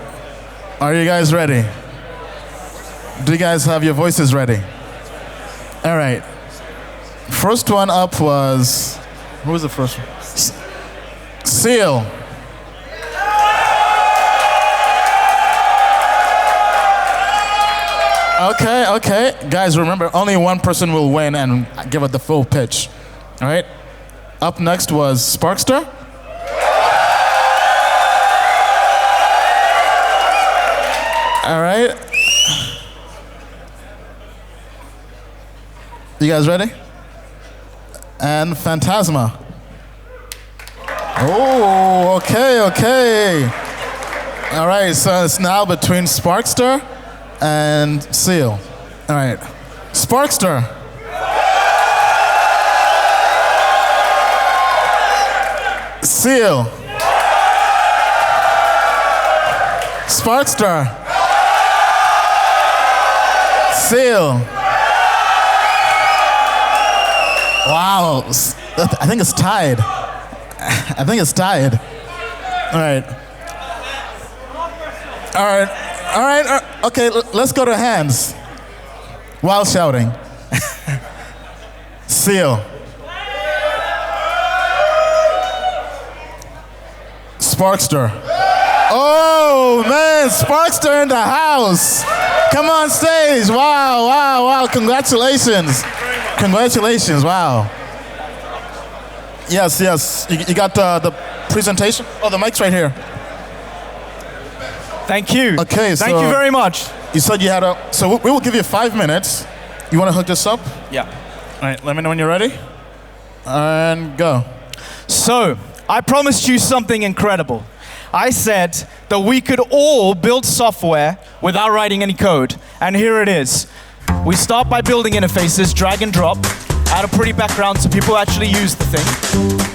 S3: are you guys ready? Do you guys have your voices ready? All right. First one up was, who was the first one? Okay. Guys, remember, only one person will win and give it the full pitch. All right? Up next was Sparkster. All right. You guys ready? And Phantasma. Oh, okay. All right, so it's now between Sparkster and Seal. All right. Sparkster. Seal. Sparkster. Seal. Wow. I think it's tied. All right. Okay, let's go to hands. While shouting. Seal. Sparkster. Oh, man, Sparkster in the house. Come on stage. Wow. Congratulations. Wow. Yes. You got the presentation? Oh, the mic's right here.
S13: Thank you.
S3: Okay,
S13: Thank you very much.
S3: You said you had so we will give you 5 minutes. You want to hook this up?
S13: Yeah.
S3: All right, let me know when you're ready. And go.
S13: So, I promised you something incredible. I said that we could all build software without writing any code. And here it is. We start by building interfaces, drag and drop, add a pretty background so people actually use the thing,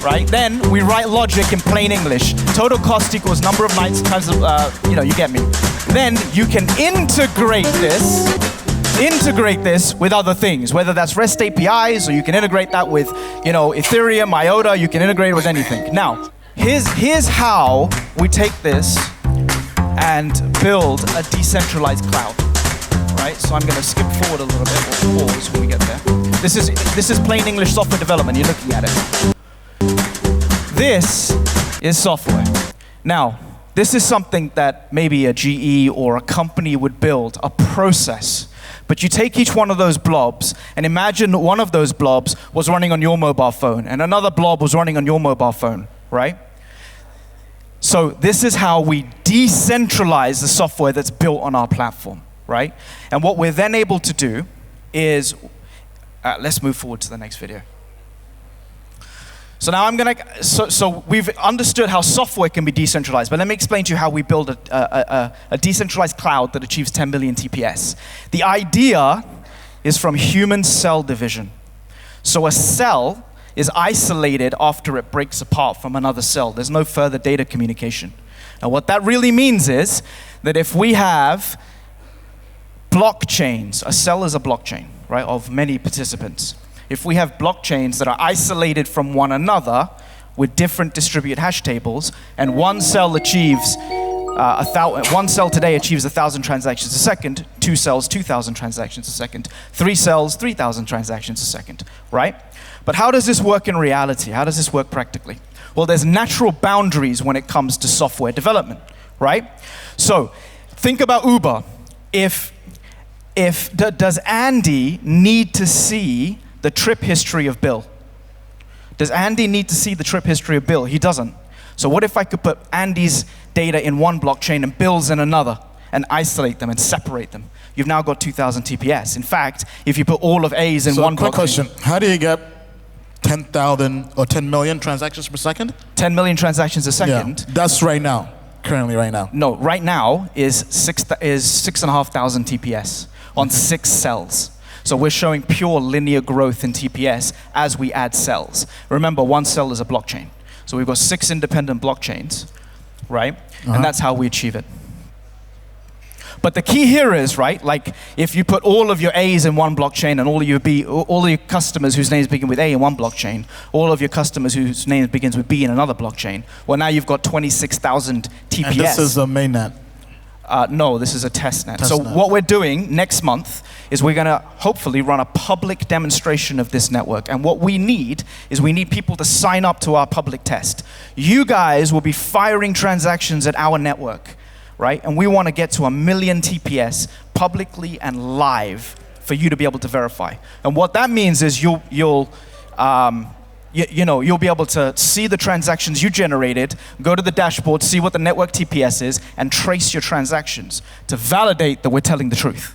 S13: right? Then we write logic in plain English. Total cost equals number of nights times, you get me. Then you can integrate this with other things, whether that's REST APIs, or you can integrate that with, Ethereum, IOTA, you can integrate it with anything. Now, here's how we take this and build a decentralized cloud. Right, so I'm going to skip forward a little bit, or pause when we get there. This is plain English software development. You're looking at it. This is software. Now, this is something that maybe a GE or a company would build, a process. But you take each one of those blobs and imagine one of those blobs was running on your mobile phone and another blob was running on your mobile phone, right? So this is how we decentralize the software that's built on our platform. Right? And what we're then able to do is, let's move forward to the next video. So now so we've understood how software can be decentralized, but let me explain to you how we build a decentralized cloud that achieves 10 million TPS. The idea is from human cell division. So a cell is isolated after it breaks apart from another cell. There's no further data communication. Now what that really means is that if we have blockchains, a cell is a blockchain, right, of many participants. If we have blockchains that are isolated from one another with different distributed hash tables, and one cell achieves one cell today achieves 1,000 transactions a second, 2 cells 2,000 transactions a second, 3 cells 3,000 transactions a second, right? But how does this work in reality? How does this work practically? Well, there's natural boundaries when it comes to software development, right? So think about Uber. Does Andy need to see the trip history of Bill? Does Andy need to see the trip history of Bill? He doesn't. So what if I could put Andy's data in one blockchain and Bill's in another and isolate them and separate them? You've now got 2,000 TPS. In fact, if you put all of A's in one blockchain.
S3: Question, how do you get 10,000 or 10 million transactions per second?
S13: 10 million transactions a second?
S3: Yeah, that's right now, currently right now.
S13: No, right now is 6,500 TPS. On 6 cells. So we're showing pure linear growth in TPS as we add cells. Remember, one cell is a blockchain. So we've got 6 independent blockchains, right? And that's how we achieve it. But the key here is, right, like if you put all of your A's in one blockchain and all of your customers whose names begin with A in one blockchain, all of your customers whose names begins with B in another blockchain, well, now you've got 26,000 TPS.
S3: And this is the mainnet.
S13: No, this is a testnet. So what we're doing next month is we're going to hopefully run a public demonstration of this network. And what we need is people to sign up to our public test. You guys will be firing transactions at our network, right? And we want to get to 1 million TPS publicly and live for you to be able to verify. And what that means is you'll be able to see the transactions you generated, go to the dashboard, see what the network TPS is, and trace your transactions to validate that we're telling the truth.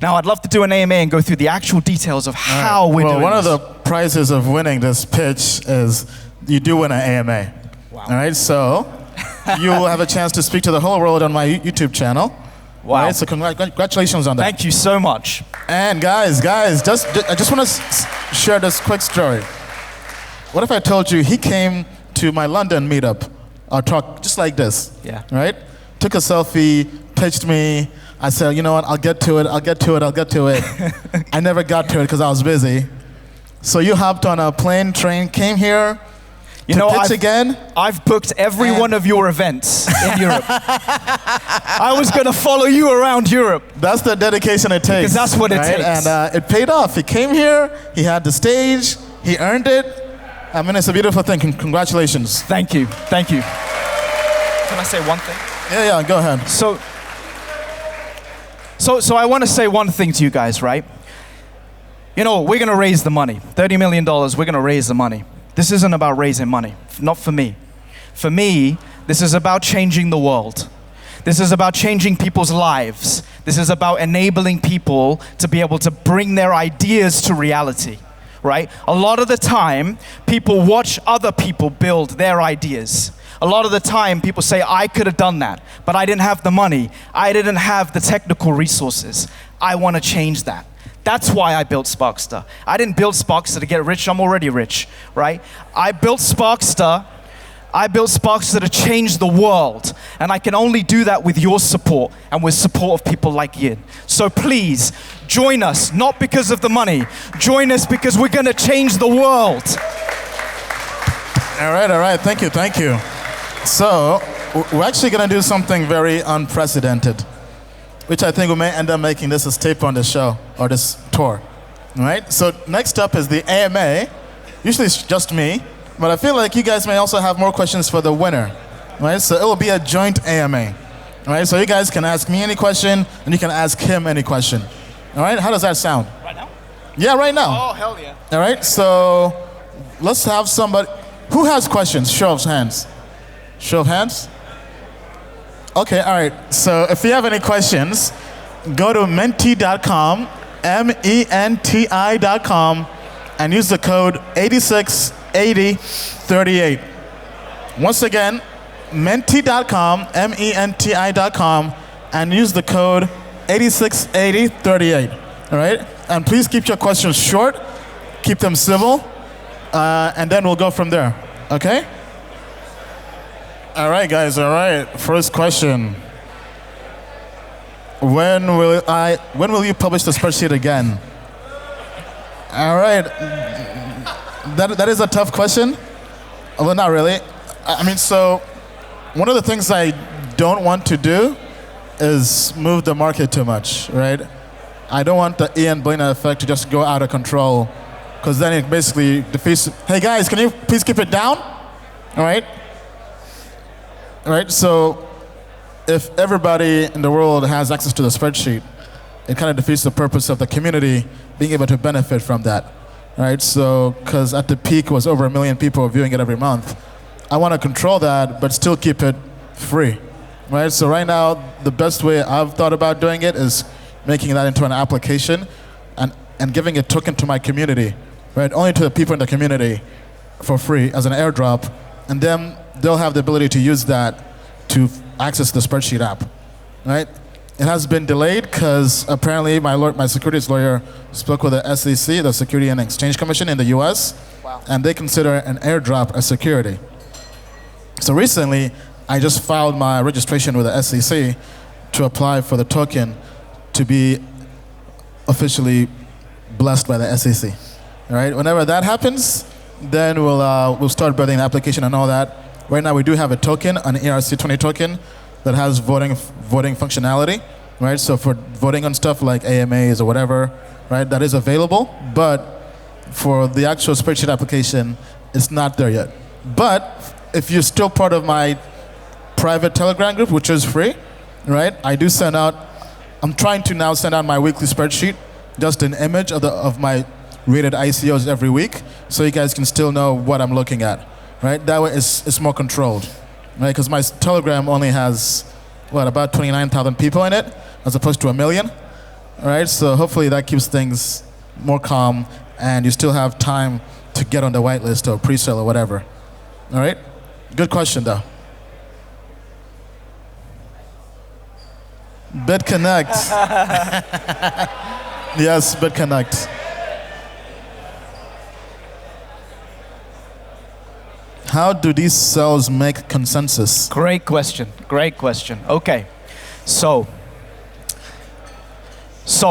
S13: Now, I'd love to do an AMA and go through the actual details of how we're doing this.
S3: One of the prizes of winning this pitch is you do win an AMA. Wow. All right, so you will have a chance to speak to the whole world on my YouTube channel.
S13: Wow.
S3: All right, so congratulations on that.
S13: Thank you so much.
S3: And guys, I just want to share this quick story. What if I told you he came to my London meetup, or talk just like this?
S13: Yeah.
S3: Right? Took a selfie, pitched me. I said, you know what, I'll get to it. I never got to it because I was busy. So you hopped on a plane, train, came here to pitch again?
S13: I've booked every one of your events in Europe. I was going to follow you around Europe.
S3: That's the dedication it takes.
S13: Because that's what it takes.
S3: And it paid off. He came here, he had the stage, he earned it. I mean, it's a beautiful thing. Congratulations.
S13: Thank you. Thank you. Can I say one thing?
S3: Yeah, go ahead.
S13: So I want to say one thing to you guys, right? You know, we're going to raise the money. $30 million, we're going to raise the money. This isn't about raising money, not for me. For me, this is about changing the world. This is about changing people's lives. This is about enabling people to be able to bring their ideas to reality, right? A lot of the time, people watch other people build their ideas. A lot of the time, people say, I could have done that, but I didn't have the money. I didn't have the technical resources. I want to change that. That's why I built Sparkster. I didn't build Sparkster to get rich. I'm already rich, right? I built Sparkster to change the world. And I can only do that with your support and with support of people like Yin. So please, join us, not because of the money. Join us because we're going to change the world.
S3: All right. Thank you. So, we're actually going to do something very unprecedented, which I think we may end up making this a staple on the show, or this tour. All right? So, next up is the AMA. Usually it's just me, but I feel like you guys may also have more questions for the winner. All right? So, it will be a joint AMA. All right? So, you guys can ask me any question, and you can ask him any question. All right? How does that sound?
S13: Right now?
S3: Yeah, right now.
S13: Oh, hell yeah.
S3: All right? So, let's have somebody. Who has questions? Show of hands. Show of hands? Okay, all right. So if you have any questions, go to menti.com, MENTI.com, and use the code 868038. Once again, menti.com, MENTI.com, and use the code 868038. All right? And please keep your questions short, keep them civil, and then we'll go from there. Okay? All right, guys. All right. First question. When will you publish the spreadsheet again? All right. That is a tough question. Well, not really. I mean, so one of the things I don't want to do is move the market too much, right? I don't want the Ian Balina effect to just go out of control, because then it basically defeats. Hey guys, can you please keep it down? All right. All right. So if everybody in the world has access to the spreadsheet, it kind of defeats the purpose of the community being able to benefit from that. All right. So because at the peak it was over 1 million people viewing it every month. I want to control that, but still keep it free. Right. So right now, the best way I've thought about doing it is making that into an application and giving a token to my community, right? Only to the people in the community for free as an airdrop, and then they'll have the ability to use that to access the spreadsheet app, right? It has been delayed because apparently my securities lawyer spoke with the SEC, the Security and Exchange Commission in the US, and they consider an airdrop a security. So recently, I just filed my registration with the SEC to apply for the token to be officially blessed by the SEC. All right. Whenever that happens, then we'll start building an application and all that. Right now, we do have a token, an ERC20 token, that has voting functionality. Right. So for voting on stuff like AMAs or whatever, right, that is available. But for the actual spreadsheet application, it's not there yet. But if you're still part of my private Telegram group, which is free, right? I do send out, I'm trying to now send out my weekly spreadsheet, just an image of my rated ICOs every week, so you guys can still know what I'm looking at, right? That way it's more controlled, right? Because my Telegram only has, what, about 29,000 people in it, as opposed to 1 million, right? So hopefully that keeps things more calm, and you still have time to get on the whitelist or pre-sale or whatever, all right? Good question, though. BitConnect. Yes, BitConnect. How do these cells make consensus?
S13: Great question. Great question. Okay. So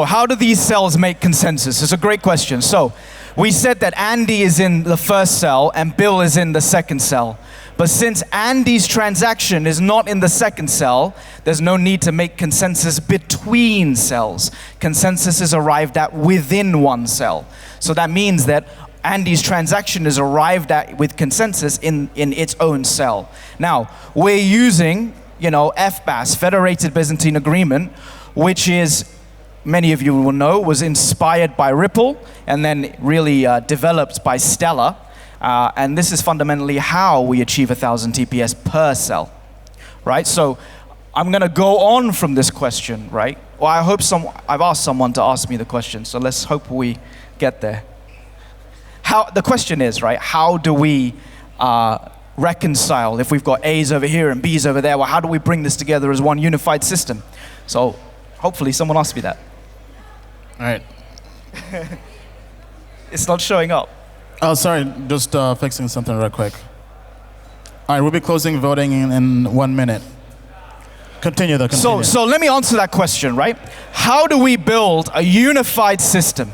S13: how do these cells make consensus? It's a great question. So we said that Andy is in the first cell and Bill is in the second cell. But since Andy's transaction is not in the second cell, there's no need to make consensus between cells. Consensus is arrived at within one cell. So that means that Andy's transaction is arrived at with consensus in its own cell. Now, we're using, FBAS, Federated Byzantine Agreement, which is, many of you will know, was inspired by Ripple and then really developed by Stellar. And this is fundamentally how we achieve 1,000 TPS per cell, right? So I'm going to go on from this question, right? Well, I've asked someone to ask me the question, so let's hope we get there. The question is, right, how do we reconcile if we've got A's over here and B's over there? Well, how do we bring this together as one unified system? So hopefully someone asks me that.
S3: All right.
S13: It's not showing up.
S3: Oh, sorry, just fixing something real quick. All right, we'll be closing voting in 1 minute. Continue though, continue.
S13: So let me answer that question, right? How do we build a unified system?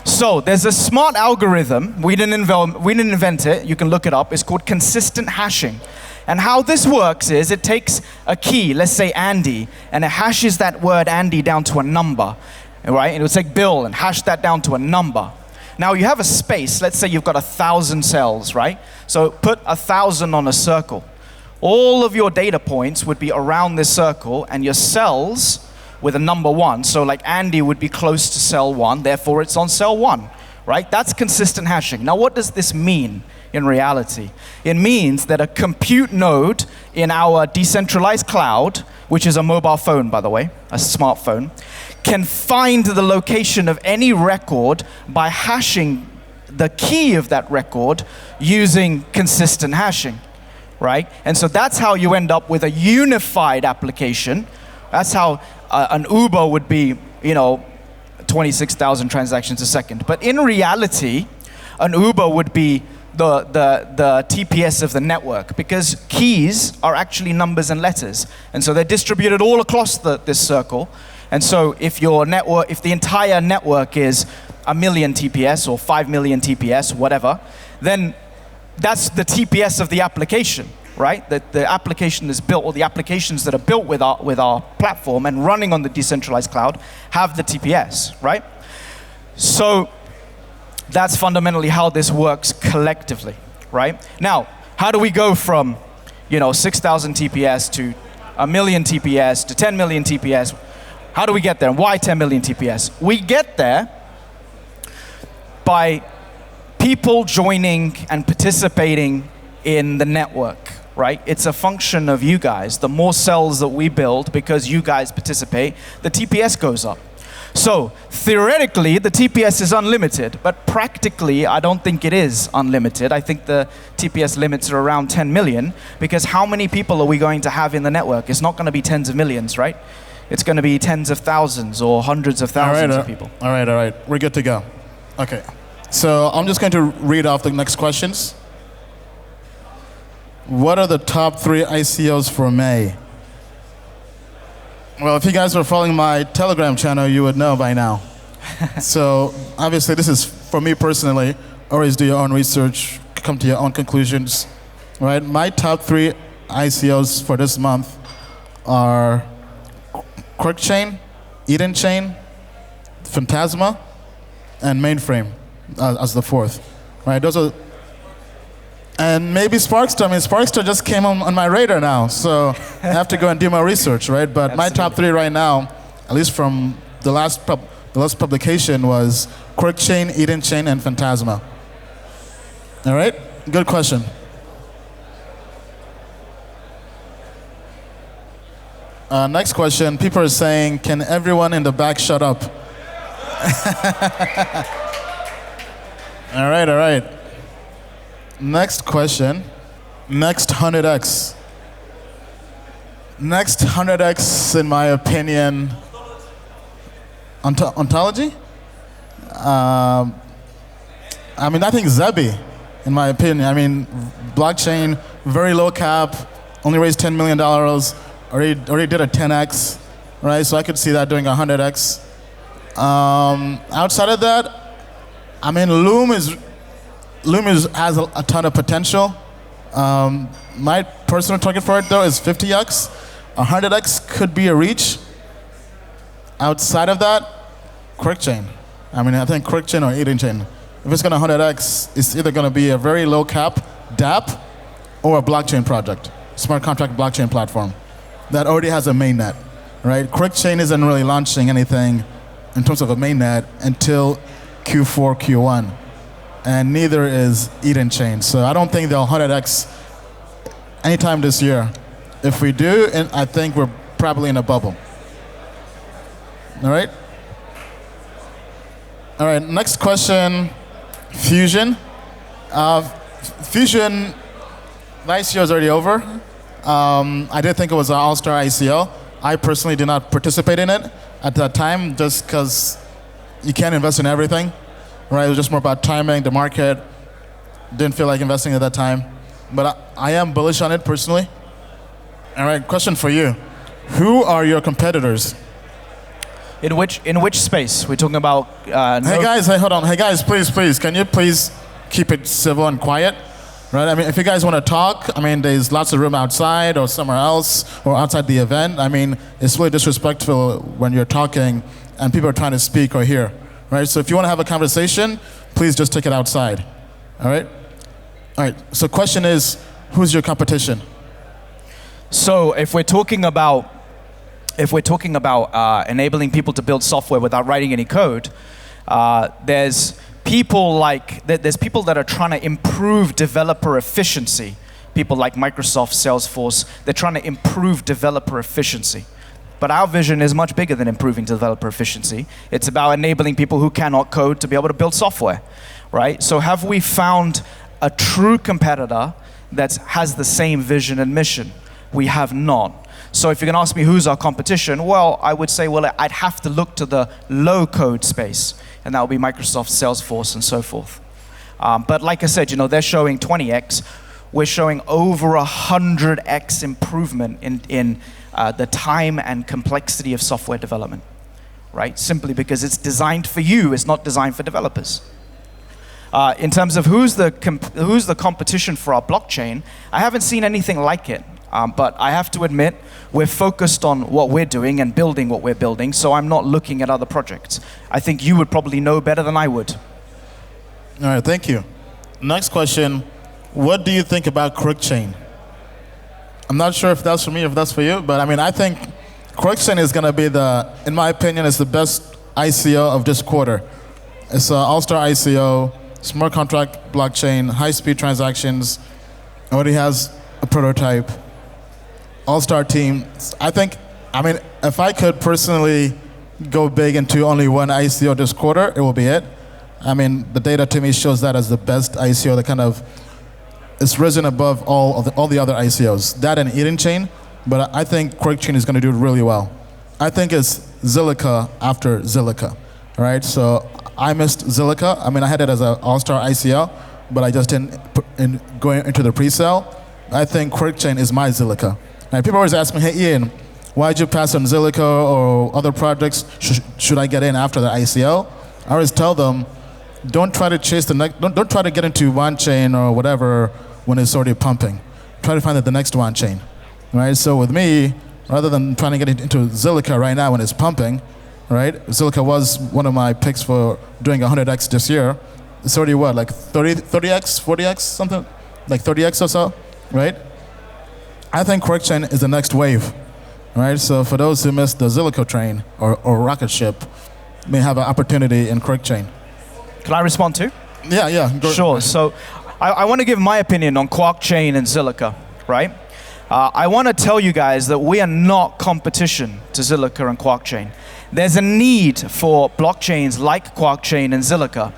S13: So there's a smart algorithm, we didn't invent it, you can look it up, it's called consistent hashing. And how this works is it takes a key, let's say Andy, and it hashes that word Andy down to a number, right? And it would take Bill and hash that down to a number. Now you have a space, let's say you've got 1,000 cells, right? So put 1,000 on a circle. All of your data points would be around this circle, and your cells with a number 1. So like Andy would be close to cell 1, therefore it's on cell 1, right? That's consistent hashing. Now what does this mean in reality? It means that a compute node in our decentralized cloud, which is a mobile phone, by the way, a smartphone, can find the location of any record by hashing the key of that record using consistent hashing, right? And so that's how you end up with a unified application. That's how an Uber would be, 26,000 transactions a second. But in reality, an Uber would be the TPS of the network, because keys are actually numbers and letters. And so they're distributed all across this circle. And so if the entire network is 1 million TPS or 5 million TPS, whatever, then that's the TPS of the application, right? The application is built, or the applications that are built with our platform and running on the decentralized cloud have the TPS, right? So that's fundamentally how this works collectively, right? Now, how do we go from, 6,000 TPS to 1 million TPS to 10 million TPS? How do we get there? And why 10 million TPS? We get there by people joining and participating in the network, right? It's a function of you guys. The more cells that we build, because you guys participate, the TPS goes up. So theoretically, the TPS is unlimited, but practically, I don't think it is unlimited. I think the TPS limits are around 10 million, because how many people are we going to have in the network? It's not going to be tens of millions, right? It's going to be tens of thousands or hundreds of thousands of people.
S3: All right. We're good to go. Okay. So I'm just going to read off the next questions. What are the top 3 ICOs for May? Well, if you guys were following my Telegram channel, you would know by now. So obviously this is for me personally. Always do your own research, come to your own conclusions. Right? My top 3 ICOs for this month are Quirk Chain, Eden Chain, Phantasma, and Mainframe as the 4th. Right? Those are And maybe Sparkster. I mean, Sparkster just came on my radar now, so I have to go and do my research, right? But my top 3 right now, at least from the last publication, was QuickChain, EdenChain, and Phantasma. All right? Good question. Next question. People are saying, can everyone in the back shut up? All right, all right. Next question. Next 100x. Next 100x, in my opinion, ontology? I mean, I think Zebi, in my opinion. I mean, blockchain, very low cap, only raised $10 million, already did a 10x, right? So I could see that doing 100x. Outside of that, I mean, Loom has a ton of potential. My personal target for it, though, is 50x. 100x could be a reach. Outside of that, QuickChain. I mean, I think QuickChain or EdenChain. If it's going to 100x, it's either going to be a very low cap dApp or a blockchain project, smart contract blockchain platform that already has a mainnet, right? QuickChain isn't really launching anything in terms of a mainnet until Q4, Q1. And neither is EdenChain. So I don't think they'll 100x anytime this year. If we do, and I think we're probably in a bubble. All right? All right, next question, Fusion. Fusion, the ICO is already over. I did think it was an all-star ICO. I personally did not participate in it at that time just because you can't invest in everything. Right, it was just more about timing, the market. Didn't feel like investing at that time. But I am bullish on it personally. All right, question for you. Who are your competitors?
S13: In which space? We're talking about...
S3: Hey guys, hey, hold on. Hey guys, please, can you please keep it civil and quiet? Right, I mean, if you guys want to talk, I mean, there's lots of room outside or somewhere else or outside the event. I mean, it's really disrespectful when you're talking and people are trying to speak or hear. Right, so if you want to have a conversation, please just take it outside. All right? All right, so question is, who's your competition?
S13: So if we're talking about enabling people to build software without writing any code, there's people that are trying to improve developer efficiency. People like Microsoft, Salesforce, they're trying to improve developer efficiency. But our vision is much bigger than improving developer efficiency. It's about enabling people who cannot code to be able to build software, right? So have we found a true competitor that has the same vision and mission? We have none. So if you're gonna ask me who's our competition, well, I would say, well, I'd have to look to the low code space, and that would be Microsoft, Salesforce, and so forth. But like I said, they're showing 20x. We're showing over 100x improvement in the time and complexity of software development, right? Simply because it's designed for you, it's not designed for developers. In terms of who's the competition for our blockchain, I haven't seen anything like it. But I have to admit, we're focused on what we're doing and building what we're building, so I'm not looking at other projects. I think you would probably know better than I would.
S3: All right, thank you. Next question, what do you think about QuickChain? I'm not sure if that's for me or if that's for you, but I mean, I think QuickChain is going to be in my opinion, is the best ICO of this quarter. It's an all-star ICO, smart contract blockchain, high-speed transactions, already has a prototype, all-star team. I mean, if I could personally go big into only one ICO this quarter, it will be it. I mean, the data to me shows that as the best ICO that kind of it's risen above all the other ICOs. That and EdenChain, but I think QuickChain is going to do really well. I think it's Zilliqa after Zilliqa, right? So I missed Zilliqa. I mean, I had it as an all-star ICO, but I just didn't go into the pre-sale. I think QuickChain is my Zilliqa. Right? People always ask me, hey Ian, why'd you pass on Zilliqa or other projects? Should I get in after the ICO? I always tell them, don't try to chase the next. Don't try to get into one chain or whatever when it's already pumping. Try to find the next one chain, right? So with me, rather than trying to get into Zilliqa right now when it's pumping, right? Zilliqa was one of my picks for doing 100x this year. It's already what, like 30x, 40x, something? like 30x or so, right? I think QuickChain is the next wave, right? So for those who missed the Zilliqa train or rocket ship, may have an opportunity in QuickChain.
S13: Can I respond too?
S3: Yeah.
S13: Sure. So I want to give my opinion on QuickChain and Zilliqa, right? I want to tell you guys that we are not competition to Zilliqa and QuickChain. There's a need for blockchains like QuickChain and Zilliqa.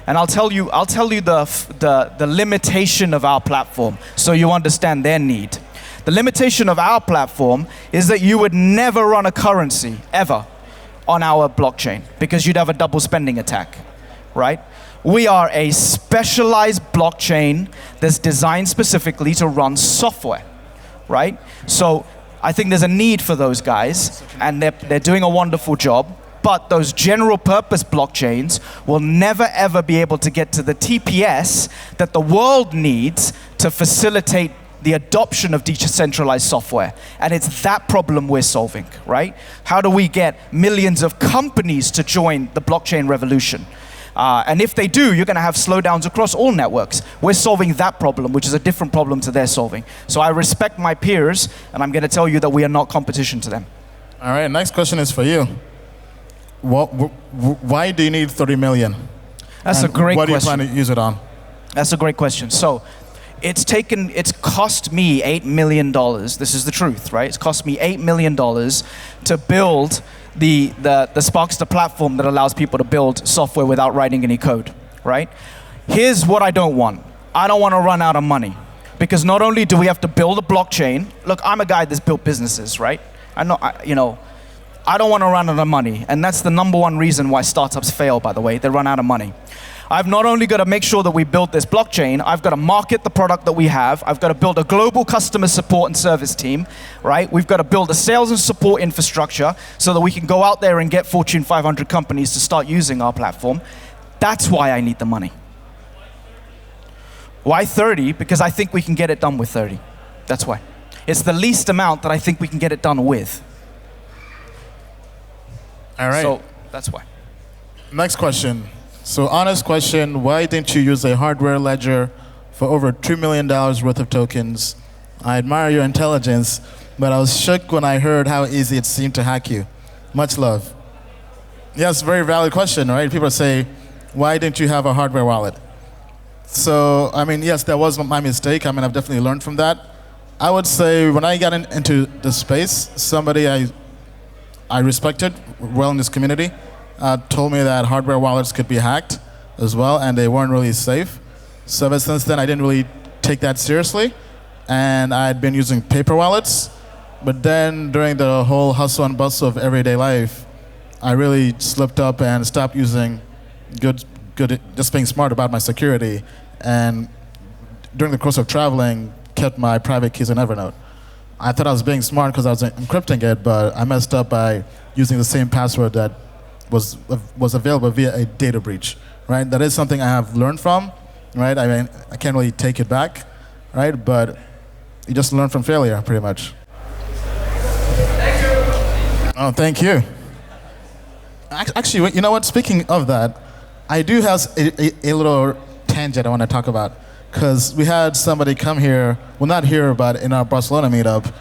S13: And I'll tell you the limitation of our platform so you understand their need. The limitation of our platform is that you would never run a currency, ever, on our blockchain because you'd have a double spending attack, right? We are a specialized blockchain that's designed specifically to run software, right? So I think there's a need for those guys, and they're doing a wonderful job. But those general purpose blockchains will never ever be able to get to the TPS that the world needs to facilitate the adoption of decentralized software. And it's that problem we're solving, right? How do we get millions of companies to join the blockchain revolution? And if they do, you're going to have slowdowns across all networks. We're solving that problem, which is a different problem to their solving. So I respect my peers, and I'm going to tell you that we are not competition to them.
S3: All right, next question is for you. Why do you need 30 million?
S13: That's a great question.
S3: What do you plan to use it on?
S13: That's a great question. So it's cost me $8 million. This is the truth, right? It's cost me $8 million to build the Sparkster platform that allows people to build software without writing any code, right? Here's what I don't want. I don't want to run out of money. Because not only do we have to build a blockchain, look, I'm a guy that's built businesses, right? I don't want to run out of money. And that's the #1 reason why startups fail, by the way. They run out of money. I've not only got to make sure that we build this blockchain, I've got to market the product that we have. I've got to build a global customer support and service team, right? We've got to build a sales and support infrastructure so that we can go out there and get Fortune 500 companies to start using our platform. That's why I need the money. Why 30? Because I think we can get it done with 30. That's why. It's the least amount that I think we can get it done with.
S3: All right.
S13: So that's why.
S3: Next question. So honest question, why didn't you use a hardware ledger for over $2 million worth of tokens? I admire your intelligence, but I was shook when I heard how easy it seemed to hack you. Much love. Yes, very valid question, right? People say, why didn't you have a hardware wallet? So, I mean, yes, that was my mistake. I mean, I've definitely learned from that. I would say when I got into the space, somebody I respected well in this community told me that hardware wallets could be hacked as well, and they weren't really safe. So ever since then, I didn't really take that seriously, and I had been using paper wallets. But then during the whole hustle and bustle of everyday life, I really slipped up and stopped using just being smart about my security, and during the course of traveling, kept my private keys in Evernote. I thought I was being smart because I was encrypting it, but I messed up by using the same password that was available via a data breach, right? That is something I have learned from, right? I mean, I can't really take it back, right? But you just learn from failure, pretty much.
S2: Thank you.
S3: Oh, thank you. Actually, you know what? Speaking of that, I do have a little tangent I want to talk about, because we had somebody come here, well, not here, but in our Barcelona meetup,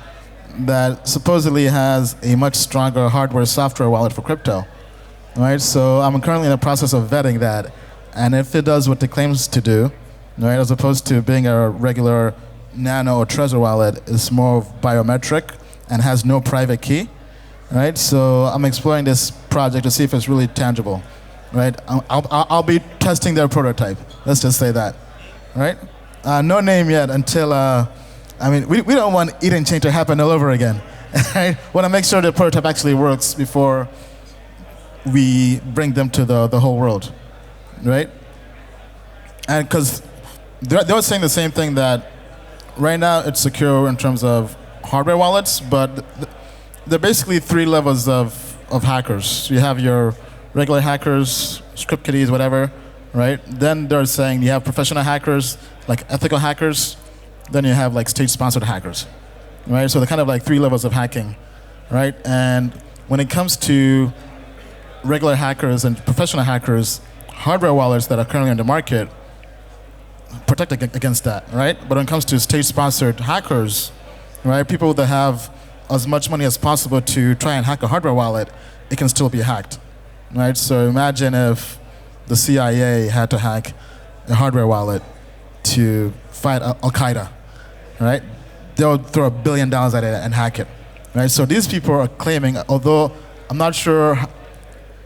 S3: that supposedly has a much stronger hardware software wallet for crypto, right? So I'm currently in the process of vetting that, and if it does what it claims to do, right, as opposed to being a regular Nano or Trezor wallet, it's more biometric and has no private key, right? So I'm exploring this project to see if it's really tangible, right? I'll be testing their prototype. Let's just say that, right? No name yet until, I mean, we don't want Eden Chain to happen all over again, right? Want to make sure the prototype actually works before we bring them to the whole world, right? And because they were saying the same thing, that right now it's secure in terms of hardware wallets, but there are basically 3 levels of hackers. You have your regular hackers, script kiddies, whatever, right? Then they're saying you have professional hackers, like ethical hackers. Then you have like state-sponsored hackers, right? So they're kind of like 3 levels of hacking, right? And when it comes to regular hackers and professional hackers, hardware wallets that are currently on the market protect against that, right? But when it comes to state-sponsored hackers, right, people that have as much money as possible to try and hack a hardware wallet, it can still be hacked, right? So imagine if the CIA had to hack a hardware wallet to fight Al-Qaeda, right? They'll throw $1 billion at it and hack it, right? So these people are claiming, although I'm not sure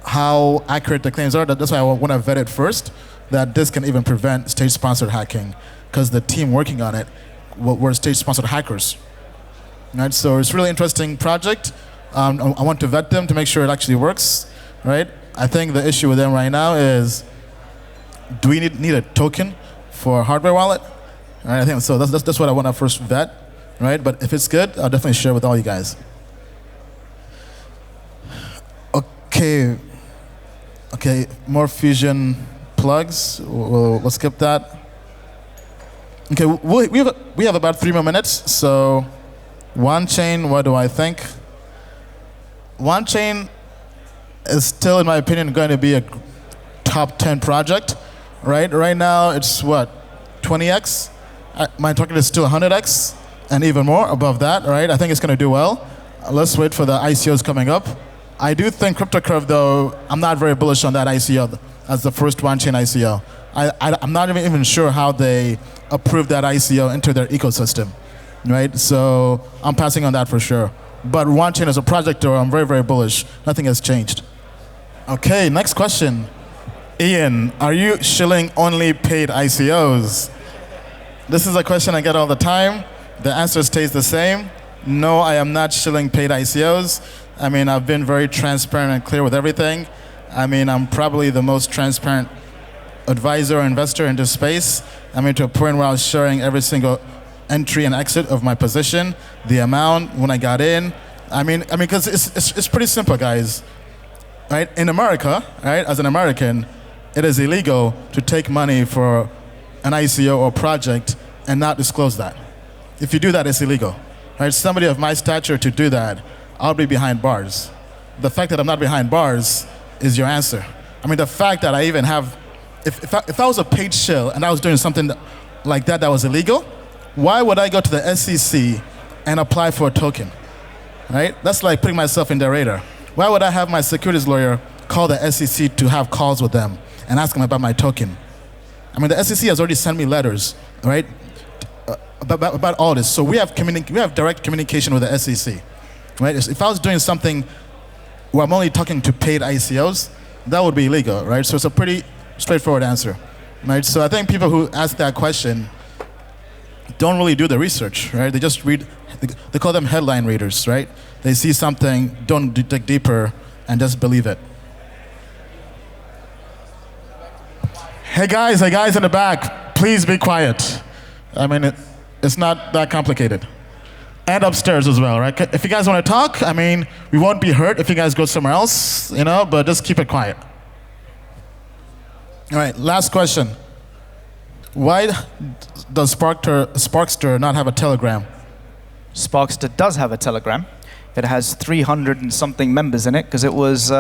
S3: how accurate the claims are, that's why I want to vet it first, that this can even prevent state-sponsored hacking, because the team working on it were state-sponsored hackers. Right? So it's a really interesting project. I want to vet them to make sure it actually works. Right? I think the issue with them right now is, do we need a token for a hardware wallet? Right, I think so. That's what I want to first vet. Right? But if it's good, I'll definitely share with all you guys. Okay. Okay, more Fusion plugs. We'll skip that. Okay, we have about 3 more minutes. So, OneChain, what do I think? OneChain is still, in my opinion, going to be a top 10 project. Right now, it's what, 20x? My target is still 100x and even more above that. Right? I think it's going to do well. Let's wait for the ICOs coming up. I do think CryptoCurve, though, I'm not very bullish on that ICO as the first OneChain ICO. I'm not even sure how they approved that ICO into their ecosystem, right? So I'm passing on that for sure. But OneChain as a project, though, I'm very, very bullish. Nothing has changed. Okay, next question. Ian, are you shilling only paid ICOs? This is a question I get all the time. The answer stays the same. No, I am not shilling paid ICOs. I mean, I've been very transparent and clear with everything. I mean, I'm probably the most transparent advisor or investor in this space. I mean, to a point where I was sharing every single entry and exit of my position, the amount, when I got in. I mean, because it's pretty simple, guys. Right? In America, right, as an American, it is illegal to take money for an ICO or project and not disclose that. If you do that, it's illegal. Right? Somebody of my stature to do that, I'll be behind bars. The fact that I'm not behind bars is your answer. I mean, the fact that I even have, if I was a paid shill and I was doing something like that was illegal, why would I go to the SEC and apply for a token? Right? That's like putting myself in their radar. Why would I have my securities lawyer call the SEC to have calls with them and ask them about my token? I mean, the SEC has already sent me letters, right, about all this. So we have direct communication with the SEC. Right? If I was doing something where I'm only talking to paid ICOs, that would be illegal, right? So it's a pretty straightforward answer, right? So I think people who ask that question don't really do the research, right? They just read, they call them headline readers, right? They see something, don't dig deeper, and just believe it. Hey guys in the back, please be quiet. I mean, it's not that complicated. And upstairs as well, right? If you guys want to talk, I mean, we won't be hurt if you guys go somewhere else, you know, but just keep it quiet. All right, last question. Why does Sparkster not have a Telegram?
S13: Sparkster does have a Telegram. It has 300 and something members in it because it was,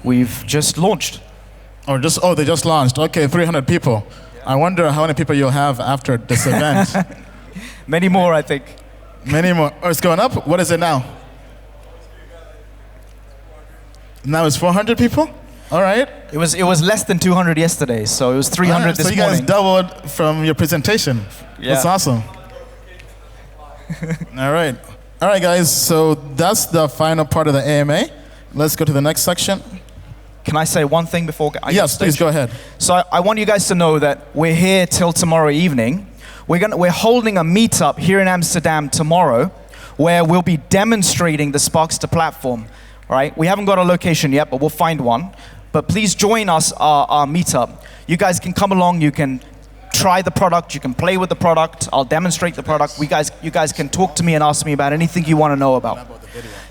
S13: we've just launched.
S3: They just launched. Okay, 300 people. I wonder how many people you'll have after this event.
S13: Many more, I think.
S3: Many more. Oh, it's going up? What is it now? Now it's 400 people? All right.
S13: It was less than 200 yesterday, so it was 300 this morning.
S3: So you guys doubled from your presentation. Yeah. That's awesome. All right. All right, guys. So that's the final part of the AMA. Let's go to the next section.
S13: Can I say one thing before I
S3: Yes, please go ahead.
S13: So I want you guys to know that we're here till tomorrow evening. We're holding a meetup here in Amsterdam tomorrow where we'll be demonstrating the Sparkster platform. Right? We haven't got a location yet, but we'll find one. But please join us our meetup. You guys can come along. You can try the product. You can play with the product. I'll demonstrate the product. You guys can talk to me and ask me about anything you want to know about.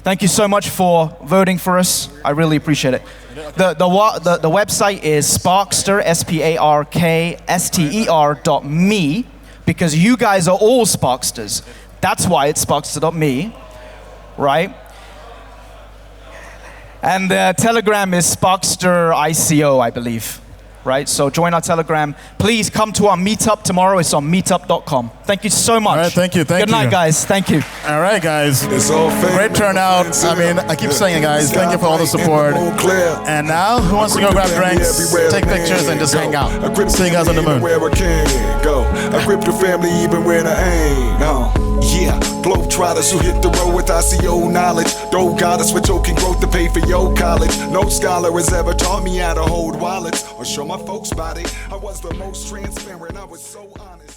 S13: Thank you so much for voting for us. I really appreciate it. The website is Sparkster, SPARKSTER.me, because you guys are all Sparksters. That's why it's Sparkster.me, right? And the Telegram is Sparkster ICO, I believe, right? So join our Telegram. Please come to our meetup tomorrow. It's on meetup.com. Thank you so much.
S3: All right, thank you.
S13: Good night, guys. Thank you.
S3: All right, guys. Great turnout. I mean, I keep saying it, guys. Thank you for all the support. And now, who wants to go grab drinks, take pictures, and just hang out? See you guys on the moon.
S15: I grip the family even when I ain't. Yeah, globetrotters who hit the road with ICO knowledge. Though goddess with token growth to pay for your college. No scholar has ever taught me how to hold wallets or show my folks body. I was the most transparent, I was so honest.